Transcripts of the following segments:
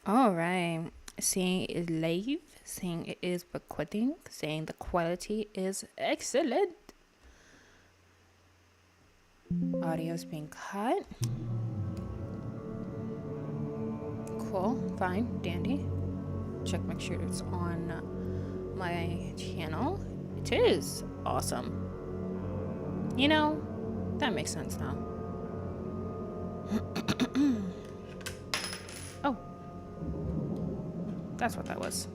All right. Saying it is live, saying it is recording, saying the quality is excellent. Audio is being cut. Cool, fine, dandy. Check, make sure it's on my channel. It is awesome. You know, that makes sense now. Oh, that's what that was.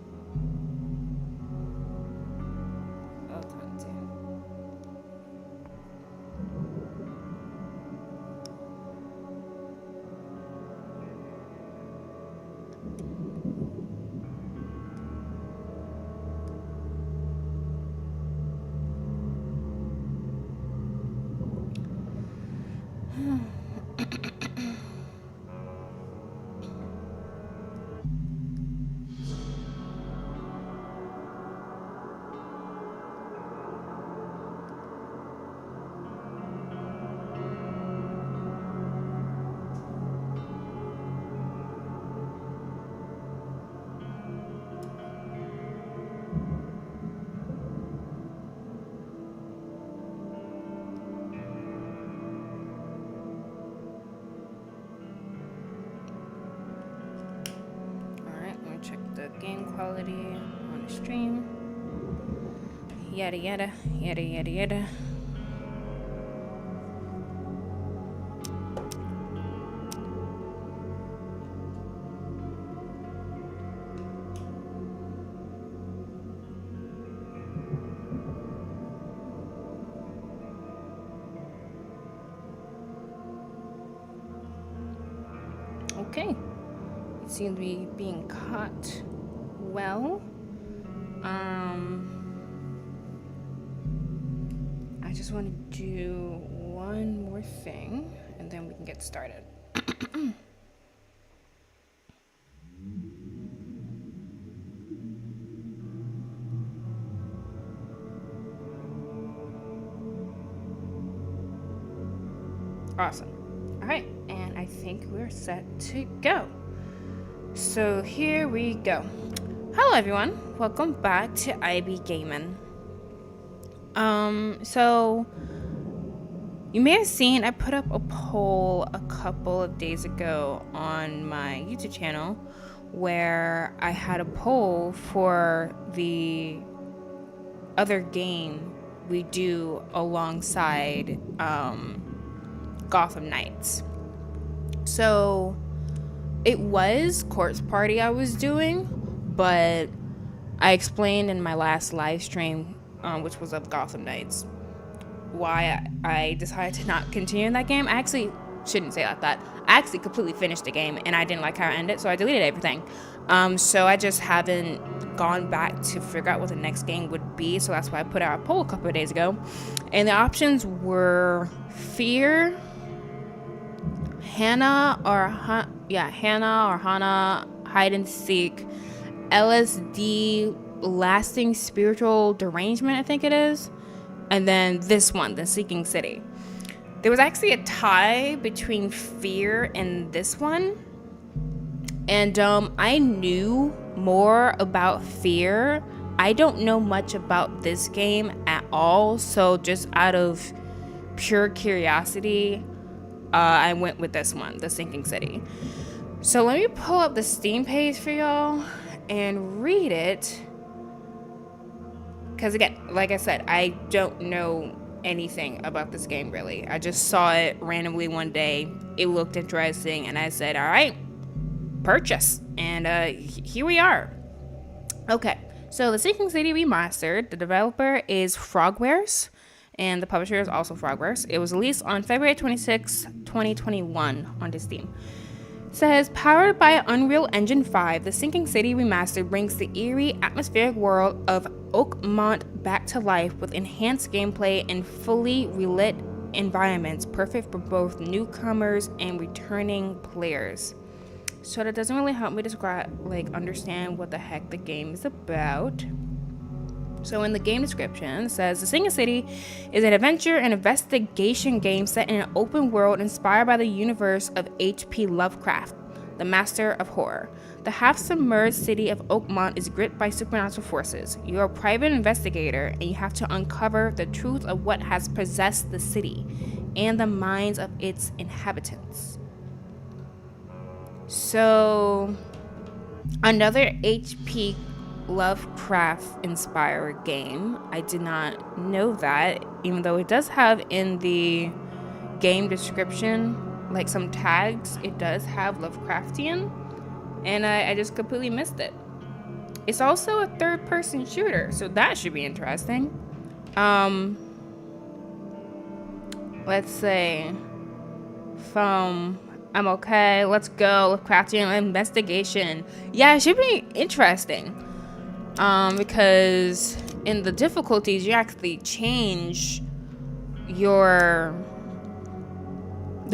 Alright, let me check the game quality on the stream. Yada yada, yada yada yada. Okay, it seems to be being caught well. I just want to do one more thing and then we can get started. Awesome. All right, and I think we're set to go. So here we go. Hello everyone, welcome back to IB Gaming. So you may have seen I put up a poll a couple of days ago on my YouTube channel where I had a poll for the other game we do alongside Gotham Knights. So it was Corpse Party I was doing, but I explained in my last live stream, which was of Gotham Knights, why I decided to not continue in that game. I actually shouldn't say that. I actually completely finished the game and I didn't like how it ended, so I deleted everything. So I just haven't gone back to figure out what the next game would be, so that's why I put out a poll a couple of days ago. And the options were Fear, Hannah or Hannah, Hide and Seek, LSD, Lasting Spiritual Derangement, I think it is, and then this one, The Seeking City. There was actually a tie between Fear and this one, and I knew more about Fear. I don't know much about this game at all, so just out of pure curiosity, I went with this one, The Sinking City. So let me pull up the Steam page for y'all and read it. Because again, like I said, I don't know anything about this game really. I just saw it randomly one day. It looked interesting and I said, all right, purchase. And here we are. Okay, so The Sinking City Remastered, the developer is Frogwares. And the publisher is also Frogwares. It was released on February 26, 2021 on Steam. Says, powered by Unreal Engine 5, The Sinking City Remastered brings the eerie, atmospheric world of Oakmont back to life with enhanced gameplay and fully relit environments, perfect for both newcomers and returning players. So that doesn't really help me understand what the heck the game is about. So in the game description, it says, The Sinking City is an adventure and investigation game set in an open world inspired by the universe of H.P Lovecraft. the master of horror. The half-submerged city of Oakmont is gripped by supernatural forces. You're a private investigator, and you have to uncover the truth of what has possessed the city and the minds of its inhabitants. So, another H.P Lovecraft inspired game. I did not know that, even though it does have in the game description like some tags, it does have Lovecraftian, and I just completely missed it. It's also a third-person shooter, so that should be interesting. Let's say from I'm okay, let's go, Lovecraftian investigation. Yeah, it should be interesting. Because in the difficulties, you actually change the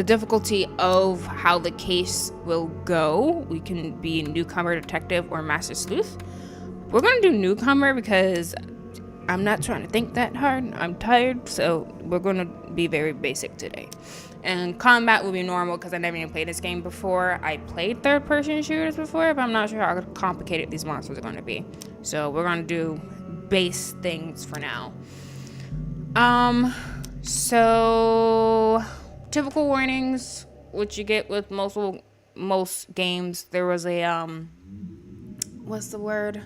difficulty of how the case will go. We can be newcomer, detective, or master sleuth. We're gonna do newcomer because I'm not trying to think that hard. I'm tired, so we're gonna be very basic today. And combat will be normal because I never even played this game before. I played third-person shooters before, but I'm not sure how complicated these monsters are going to be. So we're going to do base things for now. So typical warnings, which you get with most games. There was a what's the word?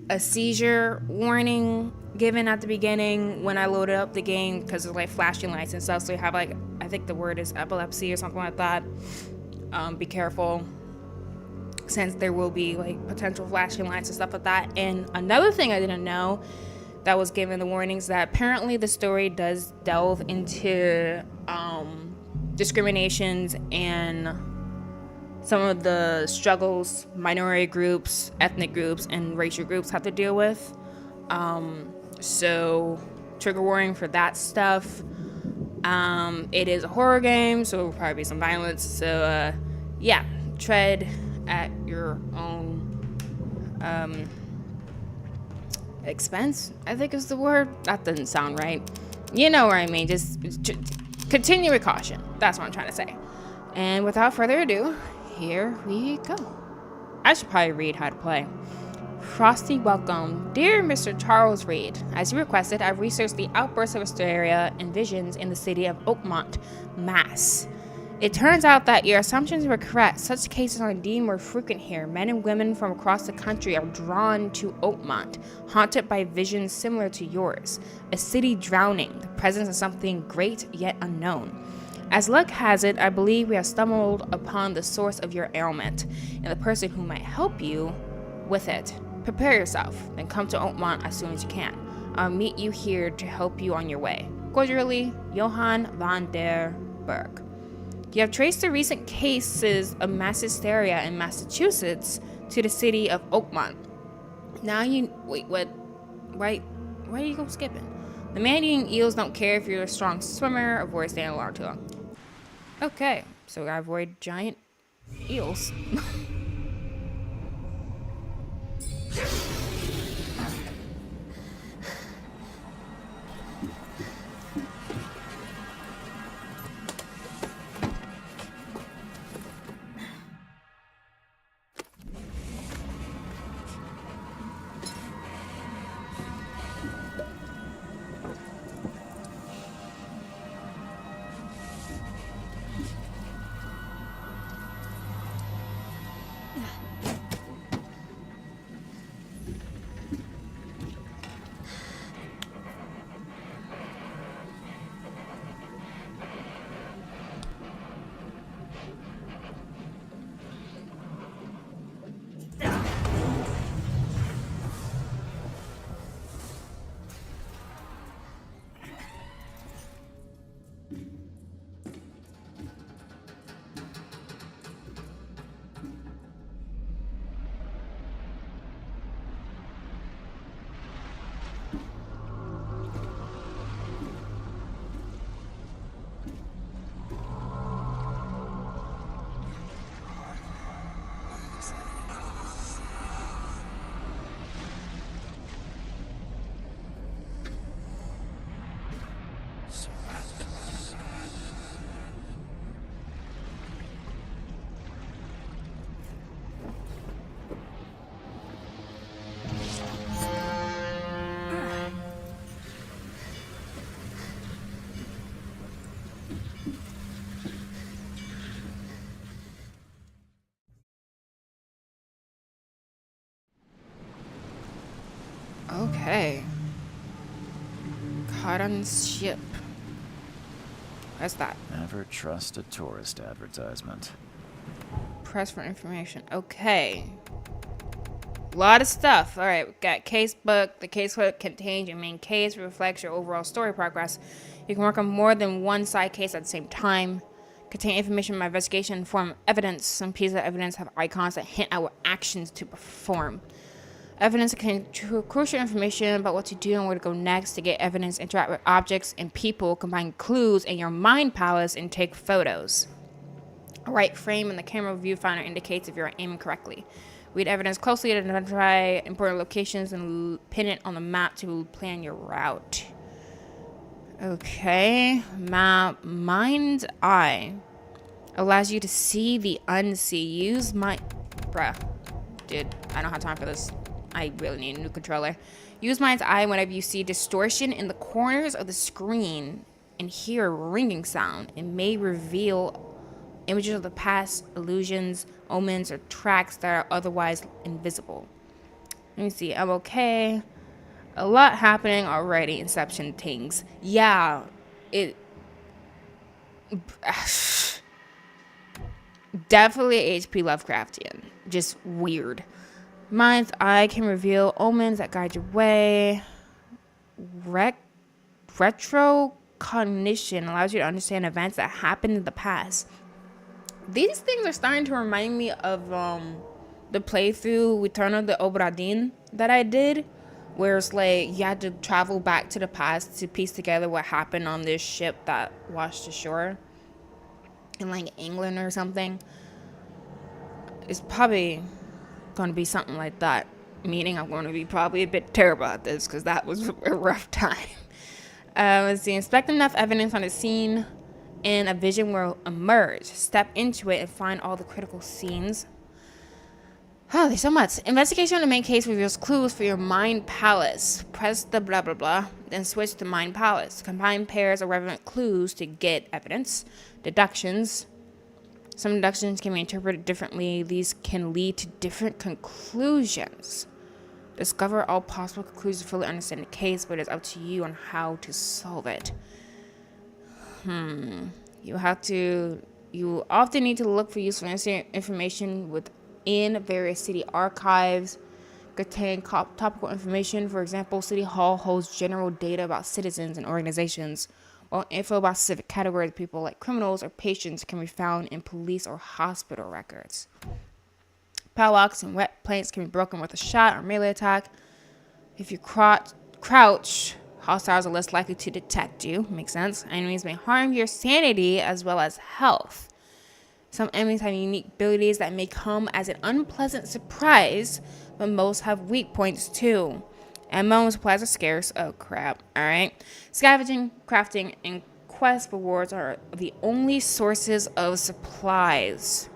A seizure warning given at the beginning when I loaded up the game because it's like flashing lights and stuff. So you have like, I think the word is epilepsy or something like that. Be careful, since there will be like potential flashing lights and stuff like that. And another thing I didn't know that was given the warnings, that apparently the story does delve into discriminations and some of the struggles minority groups, ethnic groups, and racial groups have to deal with. So trigger warning for that stuff. It is a horror game, so there will probably be some violence. So yeah, tread at your own expense, I think is the word. That doesn't sound right. You know what I mean. Just continue with caution. That's what I'm trying to say. And without further ado, here we go. I should probably read how to play. Frosty welcome. Dear Mr. Charles Reed, as you requested, I've researched the outbursts of hysteria and visions in the city of Oakmont, Mass. It turns out that your assumptions were correct. Such cases are indeed more frequent here. Men and women from across the country are drawn to Oakmont, haunted by visions similar to yours. A city drowning, the presence of something great yet unknown. As luck has it, I believe we have stumbled upon the source of your ailment, and the person who might help you with it. Prepare yourself, then come to Oakmont as soon as you can. I'll meet you here to help you on your way. Cordially, Johann van der Berg. You have traced the recent cases of mass hysteria in Massachusetts to the city of Oakmont. Now you... Wait, what? Why are you go skipping? The man-eating eels don't care if you're a strong swimmer, avoid staying along too long. Okay, so I avoid giant eels. Okay. Caught on ship. What's that? Never trust a tourist advertisement. Press for information. Okay. A lot of stuff. All right, we got casebook. The casebook contains your main case, reflects your overall story progress. You can work on more than one side case at the same time. Contain information about investigation and form evidence. Some pieces of evidence have icons that hint at what actions to perform. Evidence contains crucial information about what to do and where to go next. To get evidence, interact with objects and people, combine clues in your mind palace, and take photos. A right frame in the camera viewfinder indicates if you're aiming correctly. Read evidence closely to identify important locations and pin it on the map to plan your route. Okay, map. Mind's Eye allows you to see the unseen. Use my... Bruh. Dude, I don't have time for this. I really need a new controller. Use Mind's Eye whenever you see distortion in the corners of the screen and hear a ringing sound. It may reveal images of the past, illusions, omens, or tracks that are otherwise invisible. Let me see. I'm okay. A lot happening already. Inception things. Yeah. It... Definitely H.P Lovecraftian. Just weird. Mind's Eye can reveal omens that guide your way. Retrocognition allows you to understand events that happened in the past. These things are starting to remind me of the playthrough Return of the Obra Dinn that I did, where it's like you had to travel back to the past to piece together what happened on this ship that washed ashore in like England or something. It's probably going to be something like that, meaning I'm going to be probably a bit terrible at this because that was a rough time. Let's see. Inspect enough evidence on a scene and a vision will emerge. Step into it and find all the critical scenes. Oh, there's so much. Investigation on the main case reveals clues for your mind palace. Press the blah blah blah, then switch to mind palace. Combine pairs of relevant clues to get evidence. Deductions. Some deductions can be interpreted differently. These can lead to different conclusions. Discover all possible conclusions to fully understand the case, but it's up to you on how to solve it. You often need to look for useful information within various city archives. Contain topical information. For example, City Hall holds general data about citizens and organizations, while info about specific categories of people like criminals or patients can be found in police or hospital records. Padlocks and wet planks can be broken with a shot or melee attack. If you crouch, hostiles are less likely to detect you. Makes sense. Enemies may harm your sanity as well as health. Some enemies have unique abilities that may come as an unpleasant surprise, but most have weak points too. Ammo and supplies are scarce. Oh crap. Alright. Scavenging, crafting, and quest rewards are the only sources of supplies.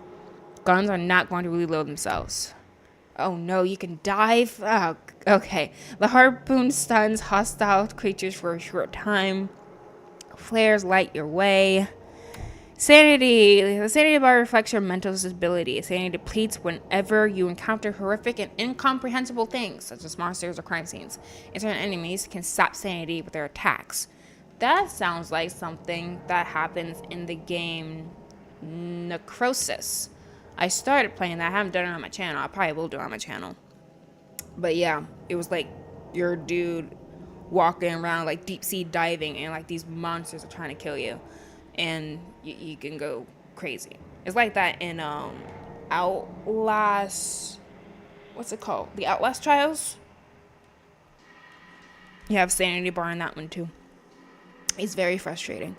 Guns are not going to reload themselves. Oh no, you can dive? Oh, okay. The harpoon stuns hostile creatures for a short time. Flares light your way. Sanity. The sanity bar reflects your mental stability. Sanity depletes whenever you encounter horrific and incomprehensible things, such as monsters or crime scenes. And certain enemies can sap sanity with their attacks. That sounds like something that happens in the game Necrosis. I started playing that. I haven't done it on my channel. I probably will do it on my channel. But yeah, it was like your dude walking around like deep sea diving and like these monsters are trying to kill you. And you can go crazy. It's like that in Outlast. What's it called? The Outlast Trials. You have sanity bar in that one too. It's very frustrating.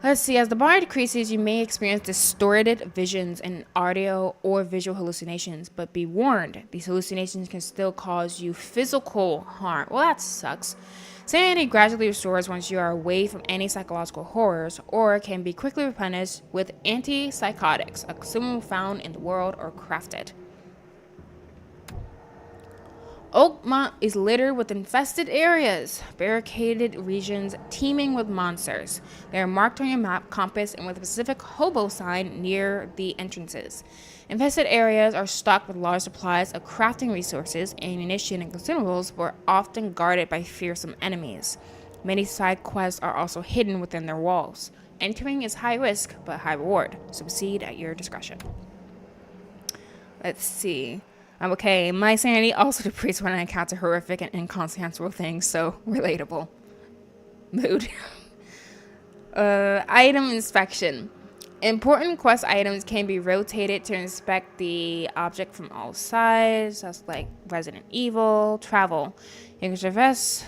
Let's see. As the bar decreases, you may experience distorted visions and audio or visual hallucinations. But be warned, these hallucinations can still cause you physical harm. Well, that sucks. Sanity gradually restores once you are away from any psychological horrors, or can be quickly replenished with antipsychotics, a consumable found in the world or crafted. Oakmont is littered with infested areas, barricaded regions teeming with monsters. They are marked on your map, compass, and with a specific hobo sign near the entrances. Infested areas are stocked with large supplies of crafting resources, ammunition, and consumables, but are often guarded by fearsome enemies. Many side quests are also hidden within their walls. Entering is high risk, but high reward, so proceed at your discretion. Let's see. Okay, my sanity also decreased when I encounter horrific and incomprehensible things, so relatable. Mood. Item inspection. Important quest items can be rotated to inspect the object from all sides. That's like Resident Evil. Travel. You can traverse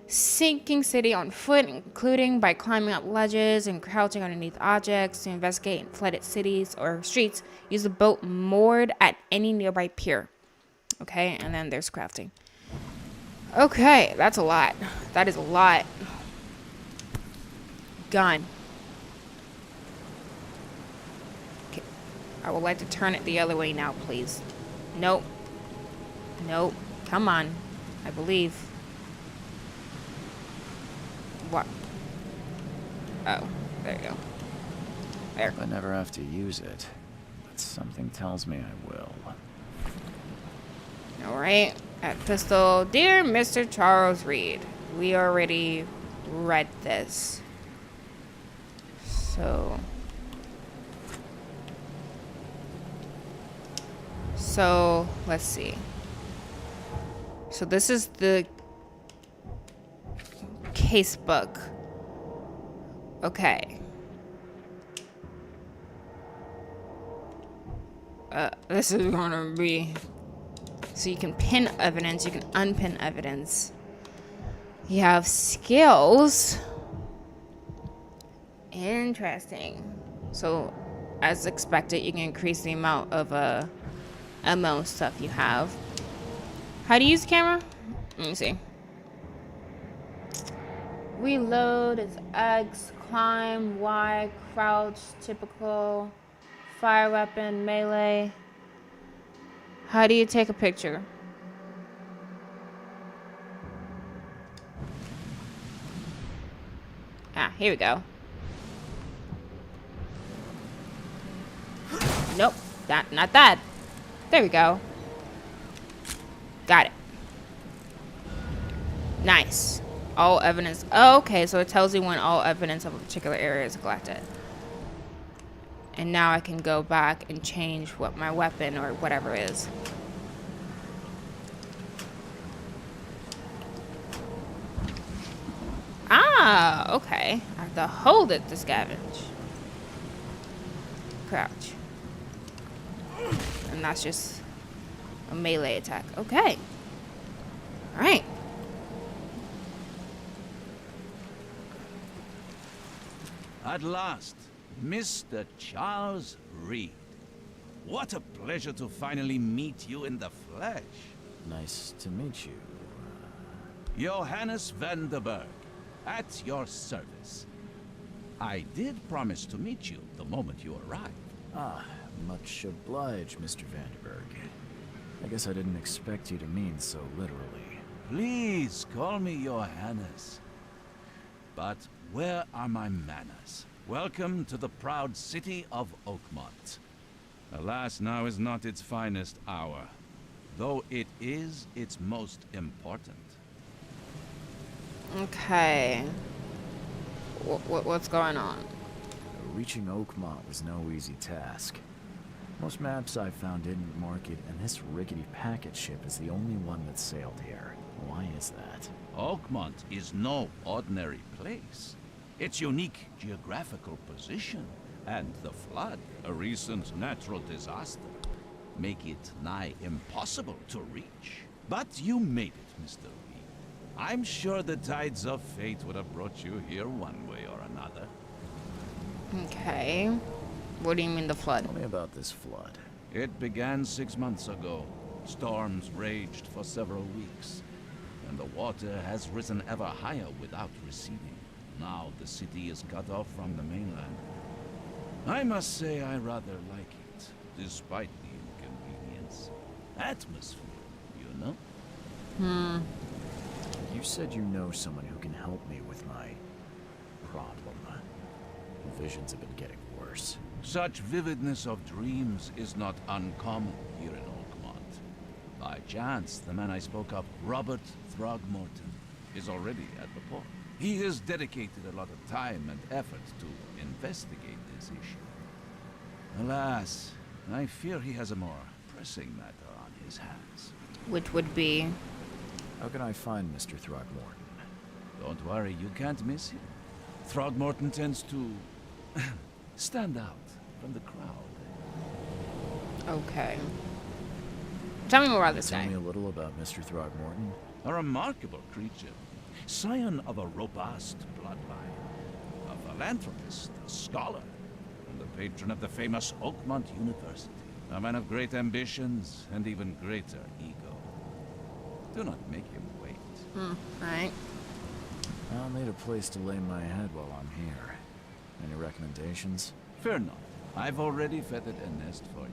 sinking city on foot, including by climbing up ledges and crouching underneath objects to investigate flooded cities or streets. Use a boat moored at any nearby pier. Okay, and then there's crafting. Okay, that's a lot. That is a lot. Gun. Okay, I would like to turn it the other way now, please. Nope. Nope. Come on. I believe. What? Oh, there you go. There. I never have to use it, but something tells me I will. Alright, at pistol. Dear Mr. Charles Reed, we already read this. So, let's see. So this is the case book. Okay. This is gonna be... So you can pin evidence, you can unpin evidence. You have skills. Interesting. So, as expected, you can increase the amount of ammo stuff you have. How do you use the camera? Let me see. Reload is X, climb, Y, crouch, typical, fire weapon, melee. How do you take a picture? Ah, here we go. Nope, not that. There we go. Got it. Nice. All evidence. Oh, okay, so it tells you when all evidence of a particular area is collected. And now I can go back and change what my weapon or whatever is. Ah, okay. I have to hold it to scavenge. Crouch. And that's just a melee attack. Okay. Alright. At last, Mr. Charles Reed. What a pleasure to finally meet you in the flesh. Nice to meet you. Johannes van der Berg, at your service. I did promise to meet you the moment you arrived. Ah, much obliged, Mr. Vanderberg. I guess I didn't expect you to mean so literally. Please call me Johannes. But where are my manners? Welcome to the proud city of Oakmont. Alas, now is not its finest hour, though it is its most important. Okay. What's going on? Reaching Oakmont was no easy task. Most maps I found didn't mark it, and this rickety packet ship is the only one that sailed here. Why is that? Oakmont is no ordinary place. Its unique geographical position and the flood, a recent natural disaster, make it nigh impossible to reach. But you made it, Mr. Reed. I'm sure the tides of fate would have brought you here one way or another. Okay. What do you mean the flood? Tell me about this flood. It began 6 months ago. Storms raged for several weeks, and the water has risen ever higher without receding. Now the city is cut off from the mainland. I must say I rather like it, despite the inconvenience. Atmosphere, you know? You said you know someone who can help me with my problem. The visions have been getting worse. Such vividness of dreams is not uncommon here in Oakmont. By chance, the man I spoke of, Robert Throgmorton, is already at the port. He has dedicated a lot of time and effort to investigate this issue. Alas, I fear he has a more pressing matter on his hands. Which would be... How can I find Mr. Throgmorton? Don't worry, you can't miss him. Throgmorton tends to stand out from the crowd. Okay. Tell me more about this Tell guy. me a little about Mr. Throgmorton. A remarkable creature, scion of a robust bloodline, a philanthropist, a scholar, and the patron of the famous Oakmont University. A man of great ambitions and even greater ego. Do not make him wait. Alright. I'll need a place to lay my head while I'm here. Any recommendations? Fear not. I've already feathered a nest for you.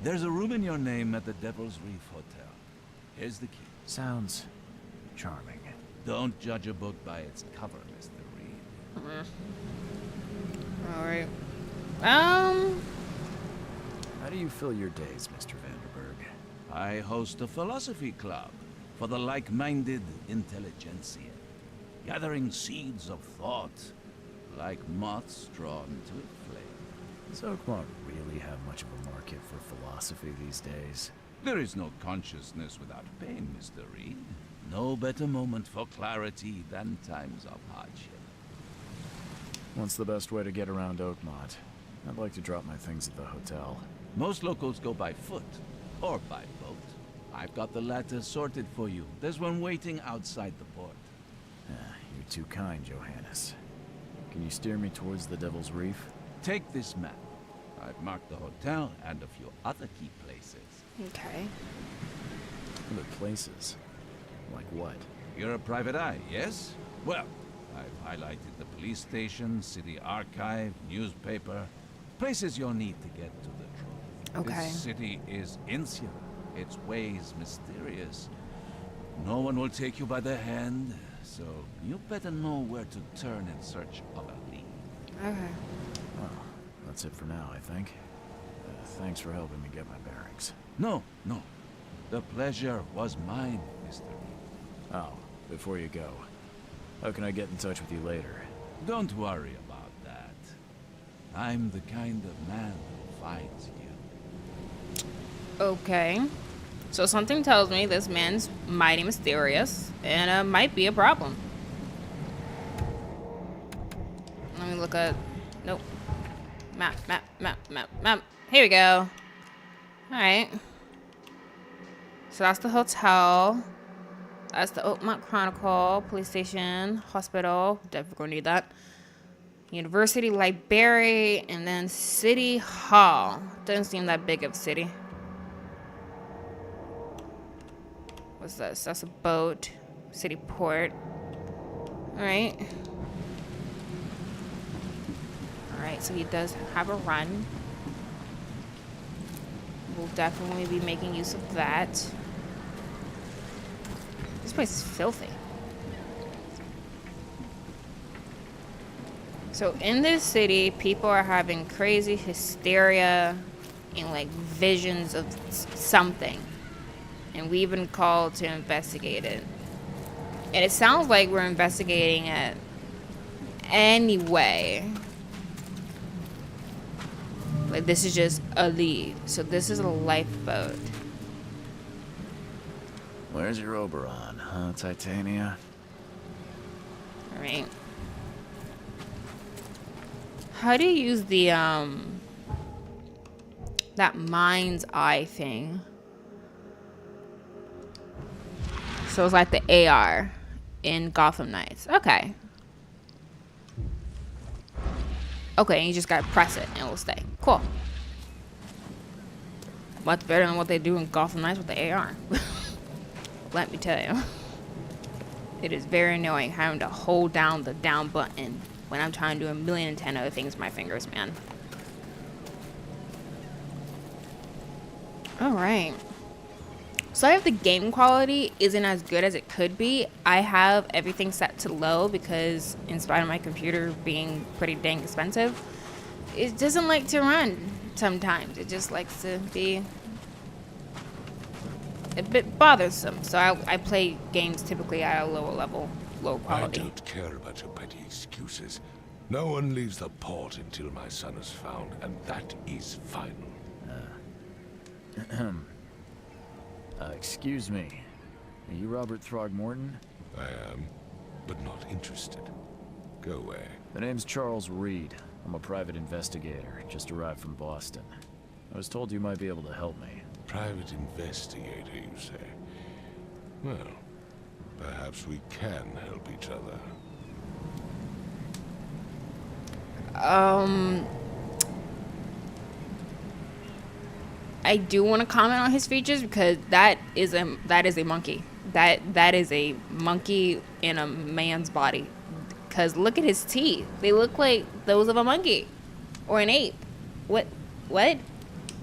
There's a room in your name at the Devil's Reef Hotel. Here's the key. Sounds charming. Don't judge a book by its cover, Mr. Reed. Alright. How do you fill your days, Mr. Vanderberg? I host a philosophy club for the like-minded intelligentsia, gathering seeds of thought like moths drawn to a flame. Does Oakmont really have much of a market for philosophy these days? There is no consciousness without pain, Mr. Reed. No better moment for clarity than times of hardship. What's the best way to get around Oakmont? I'd like to drop my things at the hotel. Most locals go by foot or by boat. I've got the latter sorted for you. There's one waiting outside the port. You're too kind, Johannes. Can you steer me towards the Devil's Reef? Take this map. I've marked the hotel and a few other key places. Okay. Other places? Like what? You're a private eye, yes? Well, I've highlighted the police station, city archive, newspaper. Places you'll need to get to the truth. Okay. This city is insular. Its ways mysterious. No one will take you by the hand, so you better know where to turn in search of a lead. Okay. Well, that's it for now, I think. Thanks for helping me get my bearings. No. The pleasure was mine, Mr. Reed. Oh, before you go, how can I get in touch with you later? Don't worry about that. I'm the kind of man who finds you. Okay. So something tells me this man's mighty mysterious and might be a problem. Let me look at... Nope. Map. Here we go. Alright. So that's the hotel. That's the Oakmont Chronicle, police station, hospital. Definitely gonna need that. University library, and then City Hall. Doesn't seem that big of a city. What's this? That's a boat. City port. Alright. Alright, so he does have a run. We'll definitely be making use of that. This place is filthy. So in this city, people are having crazy hysteria and like visions of something. And we've been called to investigate it. And it sounds like we're investigating it anyway. Like this is just a lead. So this is a lifeboat. Where's your Oberon, huh, Titania? Alright. How do you use the, that mind's eye thing? So it's like the AR in Gotham Knights. Okay. Okay, and you just gotta press it and it'll stay. Cool. Much better than what they do in Gotham Knights with the AR. Let me tell you. It is very annoying having to hold down the down button when I'm trying to do 1,010 other things with my fingers, man. Alright. outside of the game quality isn't as good as it could be, I have everything set to low because in spite of my computer being pretty dang expensive, it doesn't like to run sometimes. It just likes to be a bit bothersome. So I play games typically at a lower level, low quality. I don't care about your petty excuses. No one leaves the port until my son is found, and that is final. Excuse me. Are you Robert Throgmorton? I am, but not interested. Go away. The name's Charles Reed. I'm a private investigator, just arrived from Boston. I was told you might be able to help me. Private investigator, you say? Well, perhaps we can help each other. I do want to comment on his features because that is a monkey. That is a monkey in a man's body. Because look at his teeth. They look like those of a monkey or an ape. What?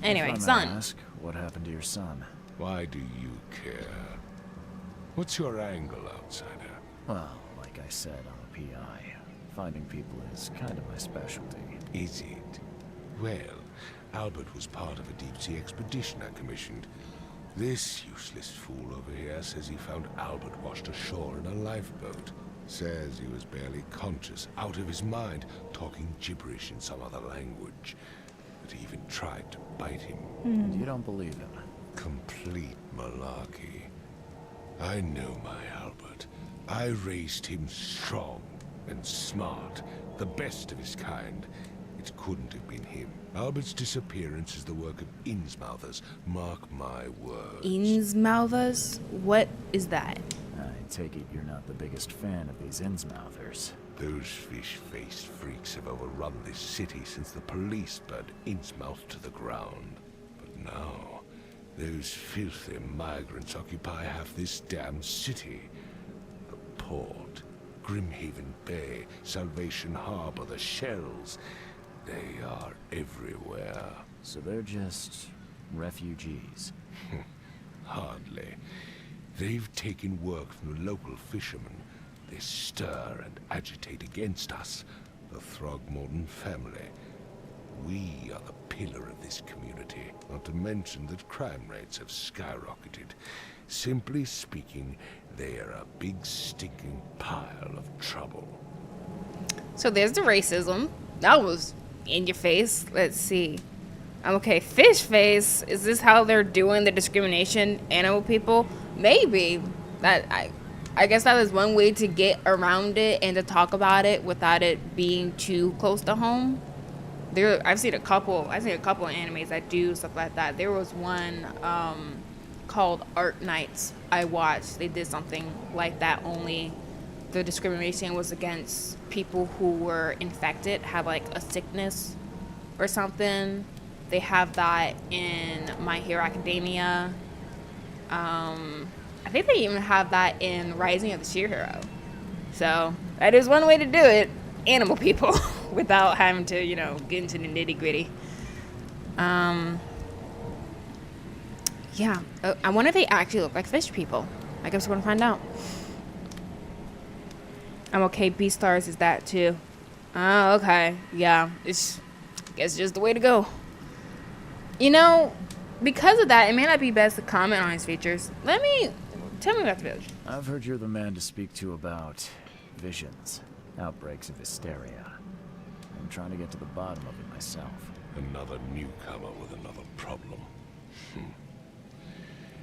Anyway, If I may son. ask, what happened to your son? Why do you care? What's your angle, outsider? Well, like I said, I'm a PI. Finding people is kind of my specialty. Is it? Well, Albert was part of a deep-sea expedition I commissioned. This useless fool over here says he found Albert washed ashore in a lifeboat. Says he was barely conscious, out of his mind, talking gibberish in some other language. That he even tried to bite him. And you don't believe him? Complete malarkey. I know my Albert. I raised him strong and smart, the best of his kind. It couldn't have been him. Albert's disappearance is the work of Innsmouthers. Mark my words. Innsmouthers? What is that? I take it you're not the biggest fan of these Innsmouthers. Those fish-faced freaks have overrun this city since the police burned Innsmouth to the ground. But now, those filthy migrants occupy half this damn city. The port, Grimhaven Bay, Salvation Harbor, the shells. They are everywhere. So they're just refugees. Hardly. They've taken work from the local fishermen. They stir and agitate against us, the Throgmorton family. We are the pillar of this community, not to mention that crime rates have skyrocketed. Simply speaking, they are a big stinking pile of trouble. So there's the racism. That was in your face. Let's see. Okay, fish face. Is this how they're doing the discrimination? Animal people? Maybe. I guess that is one way to get around it and to talk about it without it being too close to home. I've seen a couple of animes that do stuff like that. There was one called Art Nights I watched. They did something like that, only the discrimination was against people who were infected, had like a sickness or something. They have that in My Hero Academia. I think they even have that in Rising of the Sheer Hero. So that is one way to do it, animal people, without having to, get into the nitty gritty. Yeah, I wonder if they actually look like fish people. I guess we're gonna find out. I'm okay. B-Stars is that too. Oh, okay. Yeah, it's just the way to go. Because of that, it may not be best to comment on his features. Tell me about the village. I've heard you're the man to speak to about visions, outbreaks of hysteria. I'm trying to get to the bottom of it myself. Another newcomer with another problem.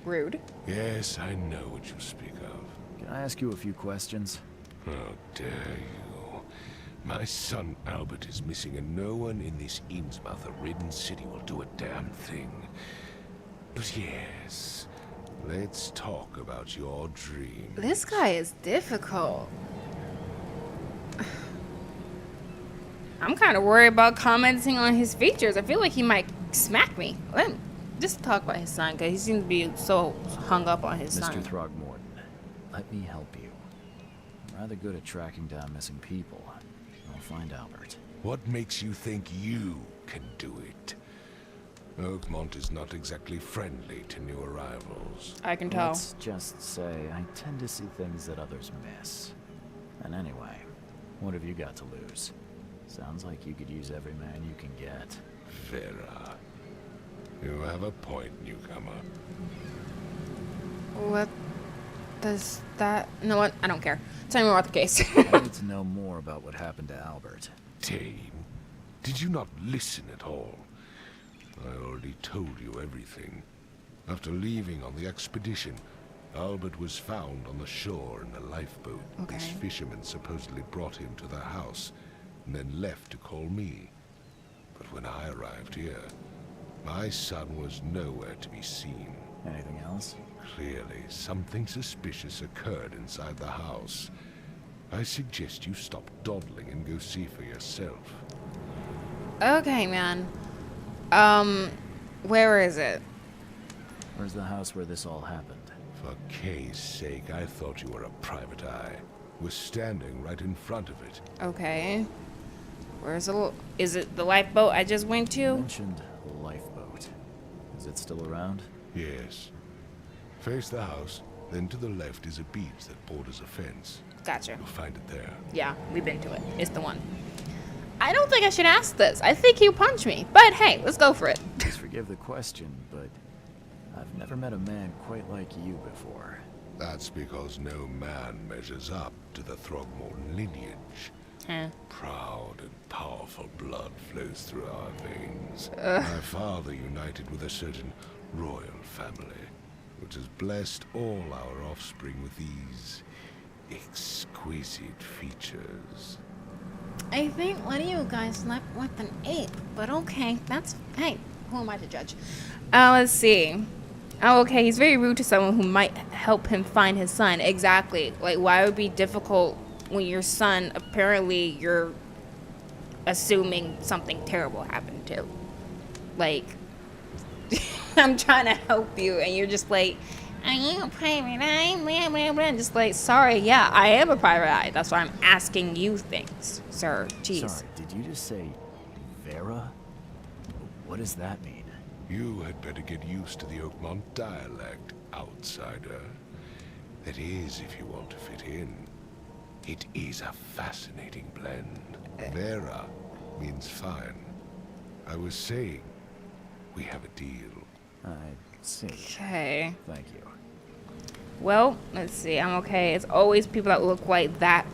Rude. Yes, I know what you speak of. Can I ask you a few questions? How dare you? My son Albert is missing, and no one in this Innsmouth-ridden city will do a damn thing. But yes, let's talk about your dream. This guy is difficult. I'm kind of worried about commenting on his features. I feel like he might smack me. Let me just talk about his son, because he seems to be so hung up on his son. Mr. Throgmorton, let me help you. I'm rather good at tracking down missing people. I'll find Albert. What makes you think you can do it? Oakmont is not exactly friendly to new arrivals. I can tell. Let's just say I tend to see things that others miss. And anyway, what have you got to lose? Sounds like you could use every man you can get. Vera. You have a point, newcomer. What does that... You know what? I don't care. Tell me more about the case. I need to know more about what happened to Albert. Tane, did you not listen at all? I already told you everything. After leaving on the expedition, Albert was found on the shore in a lifeboat. Okay. These fishermen supposedly brought him to their house, and then left to call me. But when I arrived here, my son was nowhere to be seen. Anything else? Clearly, something suspicious occurred inside the house. I suggest you stop dawdling and go see for yourself. Okay, man. Where is it? Where's the house where this all happened? For Kay's sake, I thought you were a private eye. We're standing right in front of it. Okay. Where's the... Is it the lifeboat I just went You to? mentioned lifeboat. Is it still around? Yes. Face the house, then to the left is a beach that borders a fence. Gotcha. You'll find it there. Yeah, we've been to it. It's the one. I don't think I should ask this. I think he'll punch me. But hey, let's go for it. Please forgive the question, but I've never met a man quite like you before. That's because no man measures up to the Throgmorton lineage. Huh. Proud and powerful blood flows through our veins. My father united with a certain royal family, which has blessed all our offspring with these exquisite features. I think one of you guys slept with an ape, but okay, that's... Hey, who am I to judge? Let's see. Oh, okay, he's very rude to someone who might help him find his son. Exactly. Like, why would it be difficult when your son, apparently, you're assuming something terrible happened to? Like, I'm trying to help you, and you're just like, I am a private eye, blah, blah, blah. Just like, sorry, yeah, I am a private eye. That's why I'm asking you things, sir. Jeez. Sorry, did you just say Vera? What does that mean? You had better get used to the Oakmont dialect, outsider. That is, if you want to fit in. It is a fascinating blend. Vera means fine. I was saying, we have a deal. I see. Okay. Thank you. Well, let's see. I'm okay. It's always people that look like that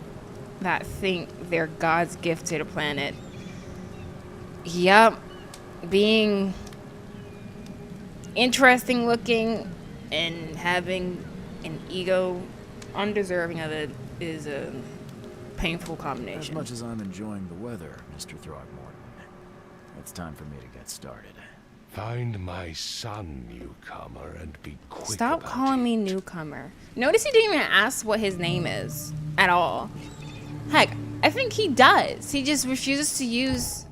think they're God's gift to the planet. Yup. Being interesting looking and having an ego undeserving of it is a painful As combination. much as I'm enjoying the weather, Mr. Throgmorton, it's time for me to get started. Find my son, newcomer, and be quick Stop about calling it. me newcomer. Notice he didn't even ask what his name is at all. Heck, I think he does. He just refuses to use,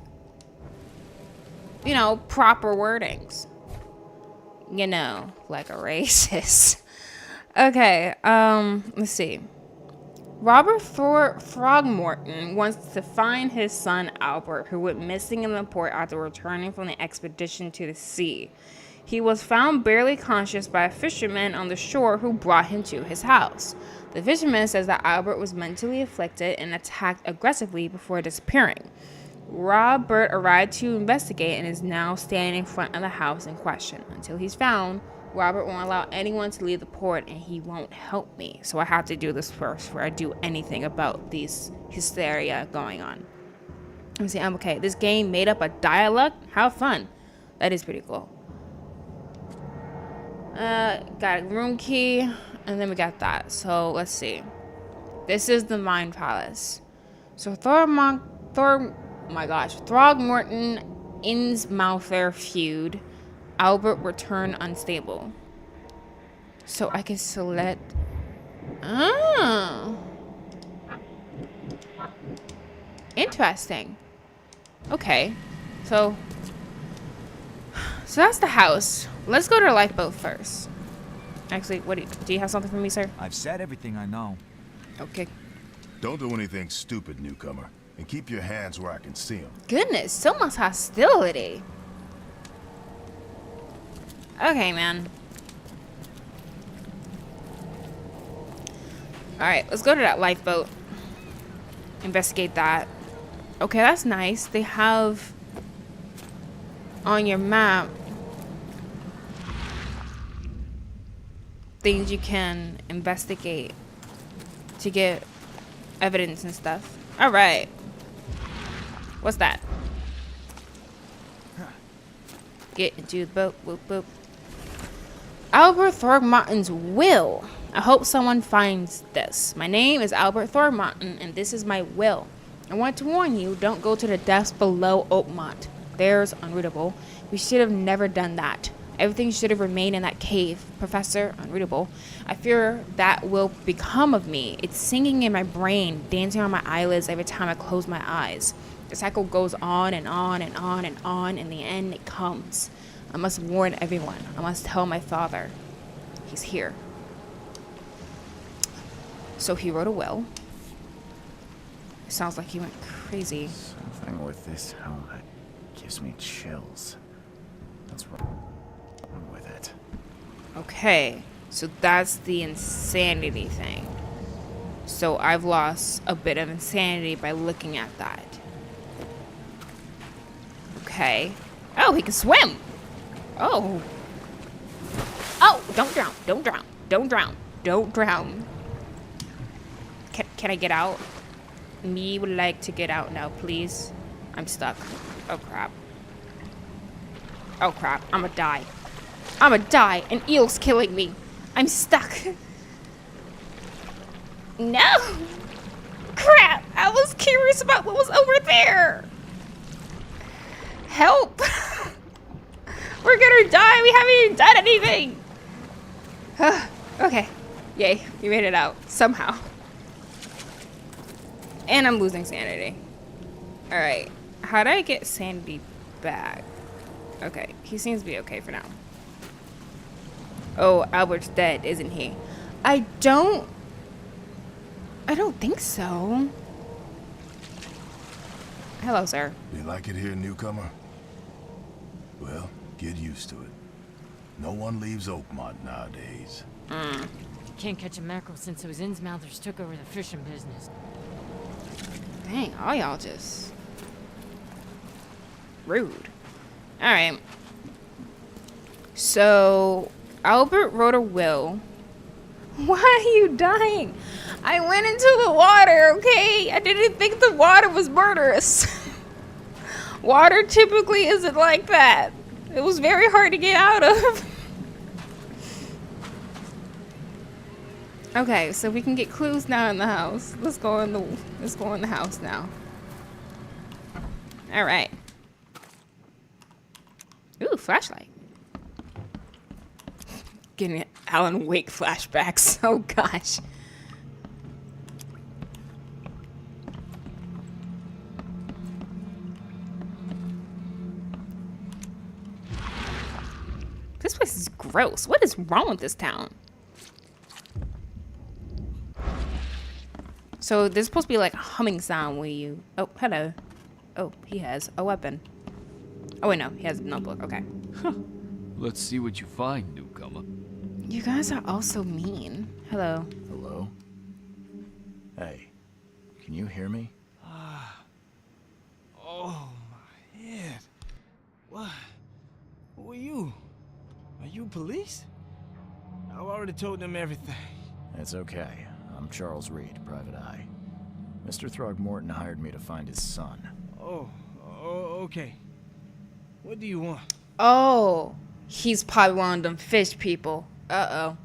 you know, proper wordings. You know, like a racist. Okay, let's see. Robert Throgmorton wants to find his son Albert, who went missing in the port after returning from the expedition to the sea. He was found barely conscious by a fisherman on the shore who brought him to his house. The fisherman says that Albert was mentally afflicted and attacked aggressively before disappearing. Robert arrived to investigate and is now standing in front of the house in question. Until he's found, Robert won't allow anyone to leave the port, and he won't help me. So I have to do this first before I do anything about these hysteria going on. Let me see. I'm okay. This game made up a dialect. How fun. That is pretty cool. Got a room key, and then we got that. So let's see. This is the Mind Palace. So Throgmorton, Innsmouther feud. Albert returned unstable. So I can select... Oh. Interesting. Okay. So that's the house. Let's go to the lifeboat first. Actually, what do you have something for me, sir? I've said everything I know. Okay. Don't do anything stupid, newcomer. And keep your hands where I can see them. Goodness, so much hostility. Okay, man. Alright, let's go to that lifeboat. Investigate that. Okay, that's nice. They have on your map things you can investigate to get evidence and stuff. Alright. What's that? Get into the boat. Boop, boop. Albert Throckmorton's will. I hope someone finds this. My name is Albert Throckmorton, and this is my will. I want to warn you, don't go to the depths below Oakmont. There's unreadable. We should have never done that. Everything should have remained in that cave. Professor, unreadable. I fear that will become of me. It's singing in my brain, dancing on my eyelids every time I close my eyes. The cycle goes on and on and on and on. In the end, it comes. I must warn everyone. I must tell my father. He's here. So he wrote a will. It sounds like he went crazy. Something with this helmet gives me chills. What's wrong with it? Okay, so that's the insanity thing. So I've lost a bit of insanity by looking at that. Okay. Oh, he can swim! Oh. Oh, don't drown, don't drown, don't drown, don't drown. Can I get out? Me would like to get out now, please. I'm stuck. Oh, crap. Oh, crap. I'ma die. I'ma die. An eel's killing me. I'm stuck. No! Crap! I was curious about what was over there. Help! We're gonna die. We haven't even done anything. Okay. Yay. We made it out. Somehow. And I'm losing sanity. Alright. How do I get sanity back? Okay. He seems to be okay for now. Oh, Albert's dead, isn't he? I don't think so. Hello, sir. You like it here, newcomer? Well, get used to it. No one leaves Oakmont nowadays. Can't catch a mackerel since those Innsmouthers took over the fishing business. Dang, all y'all just rude. Alright. So, Albert wrote a will. Why are you dying? I went into the water, okay? I didn't think the water was murderous. Water typically isn't like that. It was very hard to get out of. Okay, so we can get clues now in the house. Let's go in the house now. All right. Ooh, flashlight. Getting Alan Wake flashbacks. Oh gosh. This place is gross. What is wrong with this town? So there's supposed to be like a humming sound where you... Oh, hello. Oh, he has a weapon. Oh, wait, no. He has a notebook. Okay. Let's see what you find, newcomer. You guys are all so mean. Hello. Hello? Hey, can you hear me? Oh, my head. What? Who are you? Are you police? I've already told them everything. It's okay. I'm Charles Reed, Private Eye. Mr. Throgmorton hired me to find his son. Oh, okay. What do you want? Oh, he's probably one of them fish people. Uh-oh.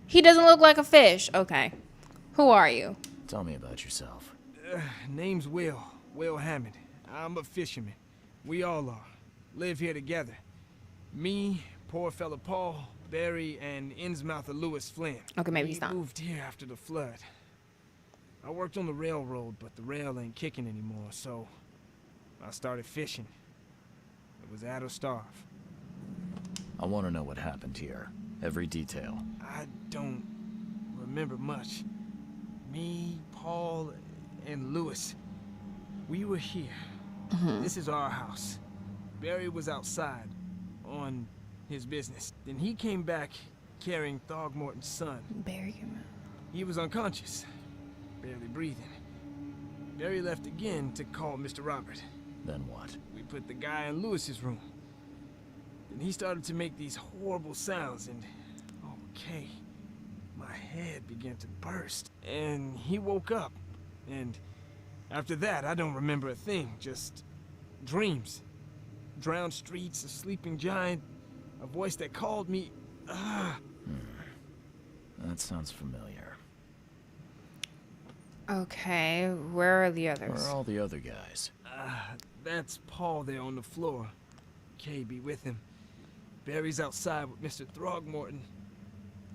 He doesn't look like a fish. Okay. Who are you? Tell me about yourself. Name's Will Hammond. I'm a fisherman. We all are. Live here together. Me, poor fella Paul, Barry, and Innsmouther Lewis Flynn. Okay, maybe he's not. We moved here after the flood. I worked on the railroad, but the rail ain't kicking anymore, so I started fishing. It was at or starve. I want to know what happened here. Every detail. I don't remember much. Me, Paul, and Lewis, we were here. This is our house. Barry was outside, on his business. Then he came back carrying Throgmorton's son. Bury him. He was unconscious, barely breathing. Barry left again to call Mr. Robert. Then what? We put the guy in Lewis's room. Then he started to make these horrible sounds and... okay. My head began to burst. And he woke up. And after that, I don't remember a thing. Just dreams. Drowned streets, a sleeping giant, a voice that called me. That sounds familiar. Okay, where are the Where others? are all the other guys? That's Paul there on the floor. Kay be with him. Barry's outside with Mr. Throgmorton.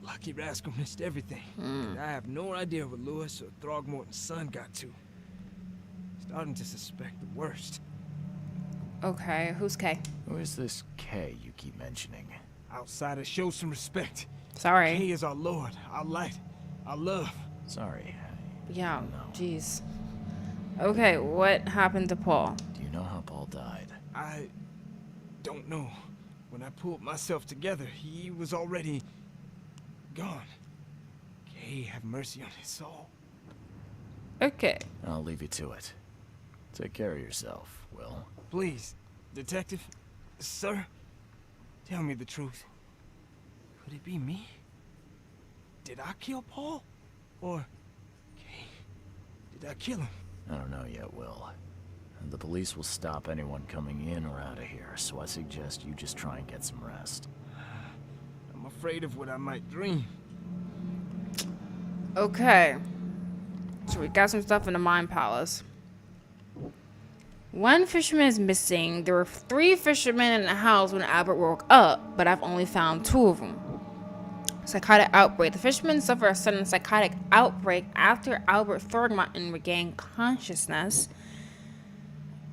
Lucky rascal missed everything. And I have no idea what Lewis or Throgmorton's son got to. Starting to suspect the worst. Okay, who's Kay? Who is this K you keep mentioning? Outsiders, show some respect. Sorry. Kay is our lord, our light, our love. Sorry. Yeah, No. jeez. Okay, what happened to Paul? Do you know how Paul died? I don't know. When I pulled myself together, he was already gone. Kay, have mercy on his soul. Okay. I'll leave you to it. Take care of yourself, Will. Please, detective, sir, tell me the truth. Could it be me? Did I kill Paul? Or, Kay, did I kill him? I don't know yet, Will. And the police will stop anyone coming in or out of here, so I suggest you just try and get some rest. I'm afraid of what I might dream. Okay. So we got some stuff in the Mind Palace. One fisherman is missing. There were 3 fishermen in the house when Albert woke up, but I've only found 2 of them. Psychotic outbreak. The fishermen suffered a sudden psychotic outbreak after Albert Throgmorton regained consciousness.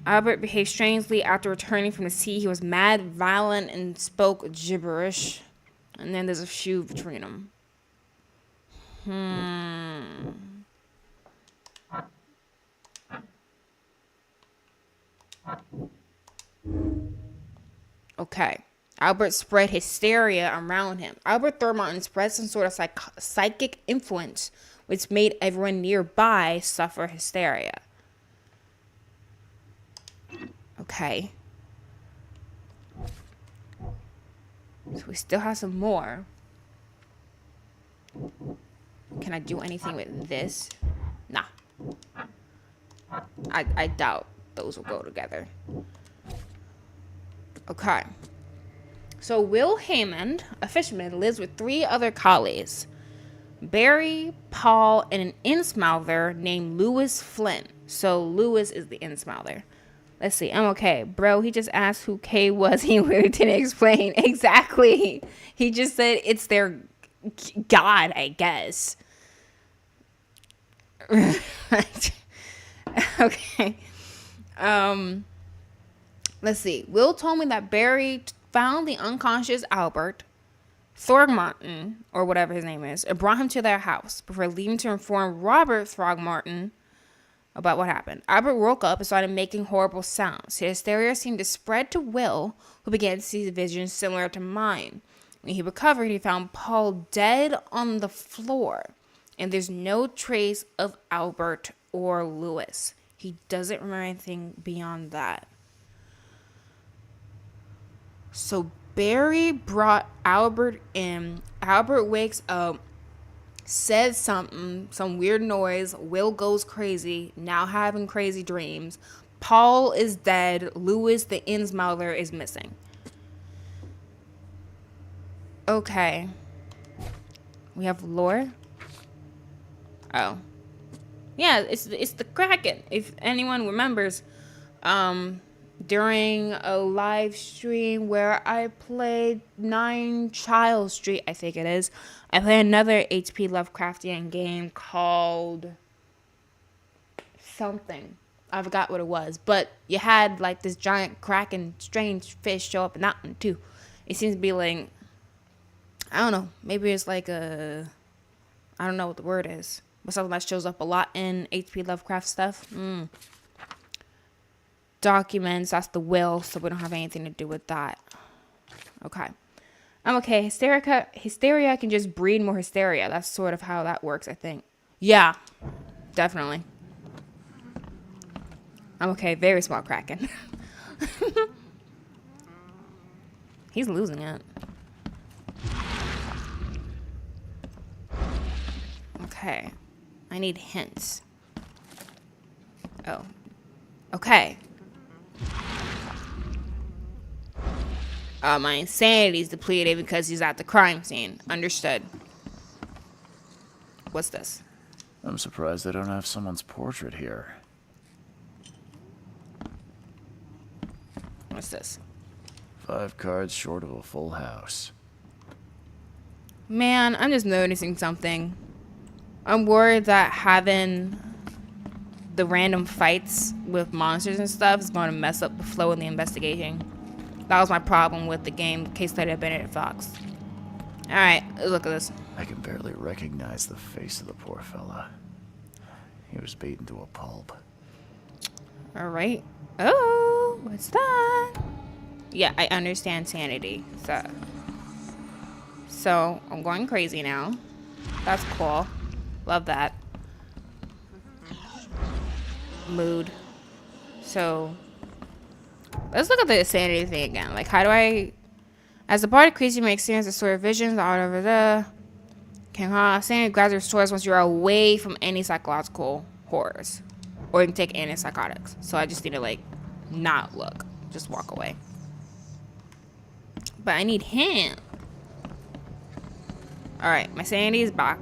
Albert behaved strangely after returning from the sea. He was mad, violent, and spoke gibberish. And then there's a feud between them. Okay. Albert spread hysteria around him. Albert Throgmorton spread some sort of psychic influence, which made everyone nearby suffer hysteria. Okay. So we still have some more. Can I do anything with this? Nah. I doubt those will go together. Okay. So Will Hammond, a fisherman, lives with 3 other colleagues. Barry, Paul, and an Innsmouther named Lewis Flynn. So Lewis is the Innsmouther. Let's see. I'm okay. Bro, he just asked who Kay was. He really didn't explain. Exactly. He just said it's their god, I guess. Okay. Let's see. Will told me that Barry found the unconscious Albert Throgmorton, or whatever his name is, and brought him to their house before leaving to inform Robert Throgmorton about what happened. Albert woke up and started making horrible sounds. His hysteria seemed to spread to Will, who began to see visions similar to mine. When he recovered, he found Paul dead on the floor, and there's no trace of Albert or Lewis. He doesn't remember anything beyond that. So Barry brought Albert in. Albert wakes up, says something, some weird noise. Will goes crazy, now having crazy dreams. Paul is dead. Lewis, the Innsmouther, is missing. Okay. We have lore. Oh. Yeah, it's the Kraken. If anyone remembers, during a live stream where I played 9 Child Street, I think it is, I played another H.P Lovecraftian game called something. I forgot what it was, but you had like this giant Kraken strange fish show up in that one too. It seems to be like, I don't know, maybe it's like I don't know what the word is, but something that shows up a lot in H.P Lovecraft stuff. Documents, that's the will, so we don't have anything to do with that. Okay. I'm okay. Hysteria can just breed more hysteria. That's sort of how that works, I think. Yeah, definitely. I'm okay. Very small Kraken. He's losing it. Okay. I need hints. Oh. Okay. My insanity's depleted because he's at the crime scene. Understood. What's this? I'm surprised they don't have someone's portrait here. What's this? 5 cards short of a full house. Man, I'm just noticing something. I'm worried that having the random fights with monsters and stuff is going to mess up the flow of the investigation. That was my problem with the game Case Study of Benedict Fox. Alright, look at this. I can barely recognize the face of the poor fella. He was beaten to a pulp. Alright. Oh, what's that? Yeah, I understand sanity. So I'm going crazy now. That's cool. Love that. Mood. So let's look at the sanity thing again. Like, how do I... As the party creature, you may experience the sort of visions all over the... Sanity gradually restores once you're away from any psychological horrors. Or you can take antipsychotics. So I just need to, like, not look. Just walk away. But I need him. Alright, my sanity is back.